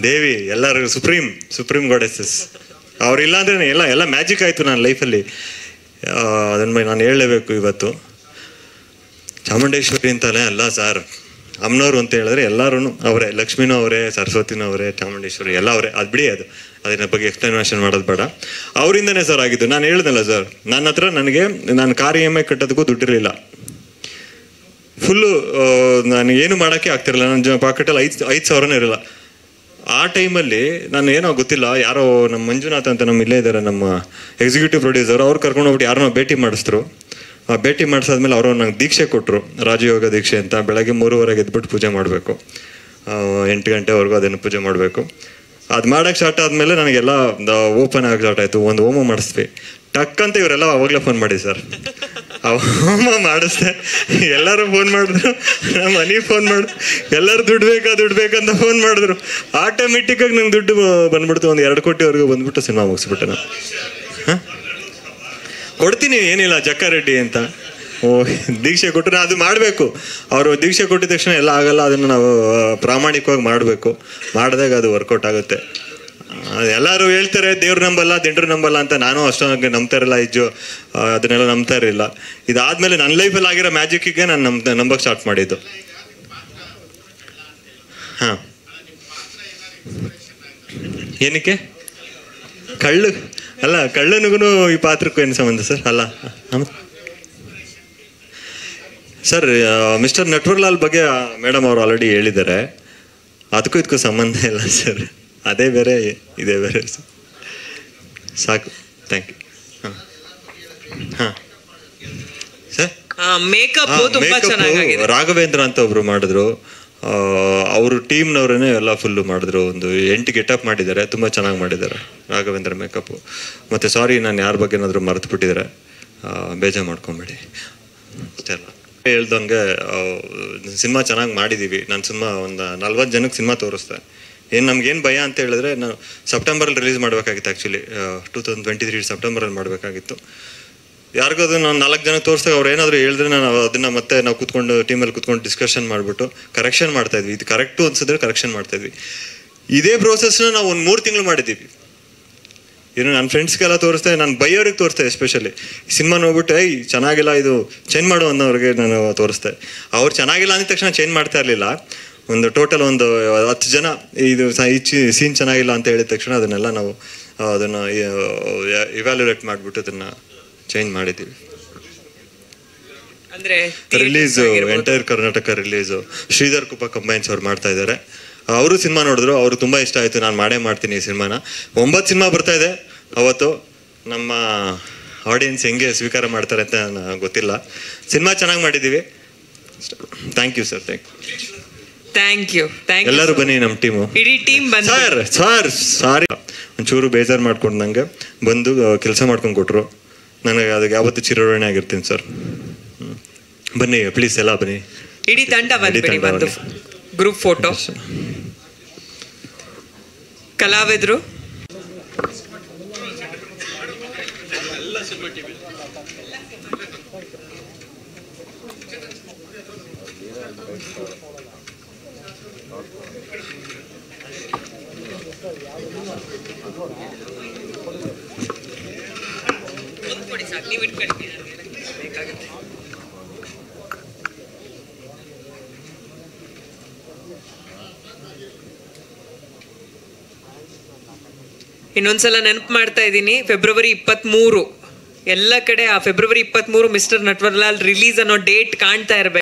ದೇವಿ, ಎಲ್ಲರಿಗೂ ಸುಪ್ರೀಂ ಗಾಡೆಸಸ್. ಅವರಿಲ್ಲ ಅಂದರೆ ಎಲ್ಲ ಮ್ಯಾಜಿಕ್ ಆಯಿತು ನನ್ನ ಲೈಫಲ್ಲಿ. ಅದನ್ನು ನಾನು ಹೇಳಲೇಬೇಕು. ಇವತ್ತು ಚಾಮುಂಡೇಶ್ವರಿ ಅಂತಲೇ ಅಲ್ಲ ಸರ್, ಅಮ್ಮನವ್ರು ಅಂತ ಹೇಳಿದ್ರೆ ಎಲ್ಲರೂ ಅವರೇ. ಲಕ್ಷ್ಮೀನೂ ಅವರೇ, ಸರಸ್ವತಿನೂ ಅವರೇ, ಚಾಮುಂಡೇಶ್ವರಿ ಎಲ್ಲ ಅವರೇ. ಅದು ಬಿಡಿ, ಅದನ್ನ ಬಗ್ಗೆ ಎಕ್ಸ್ಪ್ಲನೇಷನ್ ಮಾಡೋದು ಬೇಡ. ಅವರಿಂದನೇ ಸರ್ ಆಗಿದ್ದು. ನಾನು ಹೇಳ್ದಲ್ಲ ಸರ್, ನನ್ನ ಹತ್ರ ನಾನು ಕಾರ್ EMI ಕಟ್ಟೋದಕ್ಕೂ ದುಡ್ಡಿರಲಿಲ್ಲ. ಫುಲ್ಲು ನನಗೇನು ಮಾಡೋಕ್ಕೆ ಆಗ್ತಿರಲಿಲ್ಲ. ನನ್ನ ಪಾಕೆಟಲ್ಲಿ 5,000 ಇರಲಿಲ್ಲ. ಆ ಟೈಮಲ್ಲಿ ನಾನು ಏನೋ ಗೊತ್ತಿಲ್ಲ, ಯಾರೋ ನಮ್ಮ ಮಂಜುನಾಥ್ ಅಂತ ನಮ್ಮ ಇಲ್ಲೇ ಇದ್ದಾರೆ, ನಮ್ಮ ಎಕ್ಸಿಕ್ಯೂಟಿವ್ ಪ್ರೊಡ್ಯೂಸರ್, ಅವ್ರು ಕರ್ಕೊಂಡೋಗ್ಬಿಟ್ಟು ಯಾರನ್ನೋ ಭೇಟಿ ಮಾಡಿಸಿದ್ರು. ಆ ಭೇಟಿ ಮಾಡಿಸಾದ್ಮೇಲೆ ಅವರು ನಂಗೆ ದೀಕ್ಷೆ ಕೊಟ್ಟರು, ರಾಜಯೋಗ ದೀಕ್ಷೆ ಅಂತ. ಬೆಳಗ್ಗೆ 3:30 ಎದ್ಬಿಟ್ಟು ಪೂಜೆ ಮಾಡಬೇಕು, 8 ಗಂಟೆವರೆಗೂ ಅದನ್ನು ಪೂಜೆ ಮಾಡಬೇಕು. ಅದು ಮಾಡೋಕ್ಕೆ ಸ್ಟಾರ್ಟ್ ಆದಮೇಲೆ ನನಗೆಲ್ಲ ಓಪನ್ ಆಗಿ ಸ್ಟಾರ್ಟ್ ಆಯಿತು. ಒಂದು ಹೋಮ ಮಾಡಿಸ್ತೀವಿ ಟಕ್ ಅಂತ. ಇವರೆಲ್ಲ ಅವಾಗಲೇ ಫೋನ್ ಮಾಡಿ ಸರ್, ಹೋಮ ಮಾಡಿಸ್ದೆ. ಎಲ್ಲರೂ ಫೋನ್ ಮಾಡಿದ್ರು, ನಮ್ಮ ಮನೆಗೆ ಫೋನ್ ಮಾಡಿದ್ರು, ಎಲ್ಲರೂ ದುಡ್ಡು ಬೇಕಂತ ಫೋನ್ ಮಾಡಿದ್ರು. ಆಟೋಮೆಟಿಕ್ಕಾಗಿ ನಂಗೆ ದುಡ್ಡು ಬಂದ್ಬಿಡ್ತು. ಒಂದು 2 ಕೋಟಿವರೆಗೂ ಬಂದ್ಬಿಟ್ಟು ಸಿನಿಮಾ ಮುಗಿಸ್ಬಿಟ್ಟೆ ನಾನು. ಕೊಡ್ತೀನಿ, ಏನಿಲ್ಲ, ಜಕ್ಕಾರೆಡ್ಡಿ ಅಂತ. ದೀಕ್ಷೆ ಕೊಟ್ಟರೆ ಅದು ಮಾಡಬೇಕು. ಅವರು ದೀಕ್ಷೆ ಕೊಟ್ಟಿದ ತಕ್ಷಣ ಎಲ್ಲ ಆಗಲ್ಲ. ಅದನ್ನು ನಾವು ಪ್ರಾಮಾಣಿಕವಾಗಿ ಮಾಡಬೇಕು. ಮಾಡಿದಾಗ ಅದು ವರ್ಕೌಟ್ ಆಗುತ್ತೆ. ಎಲ್ಲರೂ ಹೇಳ್ತಾರೆ ದೇವ್ರು ನಂಬಲ್ಲ, ದಿಂಡ್ರು ನಂಬಲ್ಲ ಅಂತ. ನಾನು ಅಷ್ಟೊಂದು ನಂಬ್ತಾ ಇರಲ್ಲ, ಅದನ್ನೆಲ್ಲ ನಂಬ್ತಾ ಇರಲಿಲ್ಲ. ಇದಾದ್ಮೇಲೆ ನನ್ನ ಲೈಫಲ್ಲಿ ಆಗಿರೋ ಮ್ಯಾಜಿಕ್ಕಿಗೆ ನಾನು ನಂಬಕ್ಕೆ ಸ್ಟಾರ್ಟ್ ಮಾಡಿದ್ದು. ಹಾಂ, ಏನಕ್ಕೆ ಕಳ್ಳನಿಗೂ ಈ ಪಾತ್ರಕ್ಕೂ ಏನು ಸಂಬಂಧ ಸರ್? ಅಲ್ಲ ಸರ್, ಮಿಸ್ಟರ್ ನಟ್ವರ್ಲಾಲ್ ಬಗ್ಗೆ ಮೇಡಮ್ ಅವರು ಆಲ್ರೆಡಿ ಹೇಳಿದ್ದಾರೆ. ಅದಕ್ಕೂ ಇದಕ್ಕೂ ಸಂಬಂಧ ಇಲ್ಲ ಸರ್. ಅದೇ ಬೇರೆ, ಇದೇ ಬೇರೆ ಸರ್. ಸಾಕು, ಥ್ಯಾಂಕ್ ಯು. ಹಾಂ ಸರ್, ಮೇಕಪ್ ರಾಘವೇಂದ್ರ ಅಂತ ಒಬ್ರು ಮಾಡಿದ್ರು. ಅವರು ಟೀಮ್ನವ್ರೇ ಎಲ್ಲ ಫುಲ್ಲು ಮಾಡಿದ್ರು. ಒಂದು 8 ಗೆಟಪ್ ಮಾಡಿದ್ದಾರೆ, ತುಂಬ ಚೆನ್ನಾಗಿ ಮಾಡಿದ್ದಾರೆ ರಾಘವೇಂದ್ರ ಮೇಕಪ್ಪು. ಮತ್ತು ಸಾರಿ, ನಾನು ಯಾರ ಬಗ್ಗೆ ಏನಾದರೂ ಮರೆತು ಬಿಟ್ಟಿದ್ದಾರೆ, ಬೇಜಾರು ಮಾಡ್ಕೊಂಬೇಡಿ ಅಷ್ಟೆಲ್ಲ. ಹೇಳ್ದಂಗೆ ಸಿನಿಮಾ ಚೆನ್ನಾಗಿ ಮಾಡಿದ್ದೀವಿ. ನಾನು ಸಿನಿಮಾ ಒಂದು 40 ಜನಕ್ಕೆ ಸಿನಿಮಾ ತೋರಿಸ್ದೆ. ನಮ್ಗೇನು ಭಯ ಅಂತ ಹೇಳಿದ್ರೆ ನಾವು ಸೆಪ್ಟೆಂಬರಲ್ಲಿ ರಿಲೀಸ್ ಮಾಡಬೇಕಾಗಿತ್ತು. ಆ್ಯಕ್ಚುಲಿ 2023 ಸೆಪ್ಟೆಂಬರಲ್ಲಿ ಮಾಡಬೇಕಾಗಿತ್ತು. ಯಾರಿಗೂ ಅದು ನಾವು 4 ಜನ ತೋರಿಸಿದಾಗ ಅವ್ರು ಏನಾದರೂ ಹೇಳಿದ್ರೆ ನಾನು ಅದನ್ನು ಮತ್ತೆ ನಾವು ಕೂತ್ಕೊಂಡು ಟೀಮಲ್ಲಿ ಕೂತ್ಕೊಂಡು ಡಿಸ್ಕಷನ್ ಮಾಡಿಬಿಟ್ಟು ಕರೆಕ್ಷನ್ ಮಾಡ್ತಾಯಿದ್ವಿ. ಇದು ಕರೆಕ್ಟು ಅನ್ಸಿದ್ರೆ ಕರೆಕ್ಷನ್ ಮಾಡ್ತಾಯಿದ್ವಿ. ಇದೇ ಪ್ರೋಸೆಸ್ನ ನಾವು ಒಂದು 3 ತಿಂಗಳು ಮಾಡಿದ್ದೀವಿ. ಏನು ನನ್ನ ಫ್ರೆಂಡ್ಸ್ಗೆಲ್ಲ ತೋರಿಸ್ದೆ, ನಾನು ಬೈಯೋರಿಗೆ ತೋರಿಸ್ದೆ. ಎಸ್ಪೆಷಲಿ ಸಿನಿಮಾ ನೋಡ್ಬಿಟ್ಟು ಚೆನ್ನಾಗಿಲ್ಲ ಇದು ಚೇಂಜ್ ಮಾಡು ಅನ್ನೋರಿಗೆ ನಾನು ತೋರಿಸ್ದೆ. ಅವ್ರು ಚೆನ್ನಾಗಿಲ್ಲ ಅಂದ ತಕ್ಷಣ ಚೇಂಜ್ ಮಾಡ್ತಾ ಇರಲಿಲ್ಲ. ಒಂದು ಟೋಟಲ್ ಒಂದು 10 ಜನ ಇದು ಈ ಸೀನ್ ಚೆನ್ನಾಗಿಲ್ಲ ಅಂತ ಹೇಳಿದ ತಕ್ಷಣ ಅದನ್ನೆಲ್ಲ ನಾವು ಅದನ್ನು ಇವ್ಯಾಲ್ಯುಯೇಟ್ ಮಾಡಿಬಿಟ್ಟು ಅದನ್ನು ಚೇಂಜ್ ಮಾಡಿದ್ದೀವಿ. ಅಂದರೆ release entire Karnataka release Sridhar Kuppa combines ಅವ್ರು ಮಾಡ್ತಾ ಇದ್ದಾರೆ. ಅವರು ಸಿನಿಮಾ ನೋಡಿದ್ರು, ಅವರು ತುಂಬ ಇಷ್ಟ ಆಯಿತು. ನಾನು ಮಾಡೇ ಮಾಡ್ತೀನಿ ಈ ಸಿನಿಮಾನ. 9 ಸಿನಿಮಾ ಬರ್ತಾ ಇದೆ. ಅವತ್ತು ನಮ್ಮ ಆಡಿಯನ್ಸ್ ಹೆಂಗೆ ಸ್ವೀಕಾರ ಮಾಡ್ತಾರೆ ಅಂತ ನನಗೆ ಗೊತ್ತಿಲ್ಲ. ಸಿನಿಮಾ ಚೆನ್ನಾಗಿ ಮಾಡಿದ್ದೀವಿ. Thank you sir. Thank you. ಎಲ್ಲರೂ ಬನ್ನಿ, ನಮ್ಮ ಟೀಮು ಇಡೀ ಟೀಮ್ ಬಂದು ಸರ್ ಸಾರಿ ಒಂಚೂರು ಬೇಜಾರು ಮಾಡ್ಕೊಂಡು ನಂಗೆ ಬಂದು ಕೆಲಸ ಮಾಡ್ಕೊಂಡು ಕೊಟ್ಟರು. ನನಗೆ ಅದಕ್ಕೆ ಯಾವತ್ತೂ ಚಿರಋಣಿ ಆಗಿರ್ತೀನಿ ಸರ್. ಬನ್ನಿ ಪ್ಲೀಸ್, ಎಲ್ಲ ಬನ್ನಿ, ಇಡೀ ತಂಡ ಬಂದ್ಬಿಡಿ. ಒಂದು ಗ್ರೂಪ್ ಫೋಟೋ. ಕಲಾವಿದರು ಇನ್ನೊಂದ್ಸಲ ನೆನಪು ಮಾಡ್ತಾ ಇದ್ದೀನಿ. ಫೆಬ್ರವರಿ 23 ಎಲ್ಲ ಕಡೆ ಆ ಫೆಬ್ರವರಿ 23 ಮಿಸ್ಟರ್ ನಟ್ವರ್ಲಾಲ್ ರಿಲೀಸ್ ಅನ್ನೋ ಡೇಟ್ ಕಾಣ್ತಾ ಇರಬೇಕು.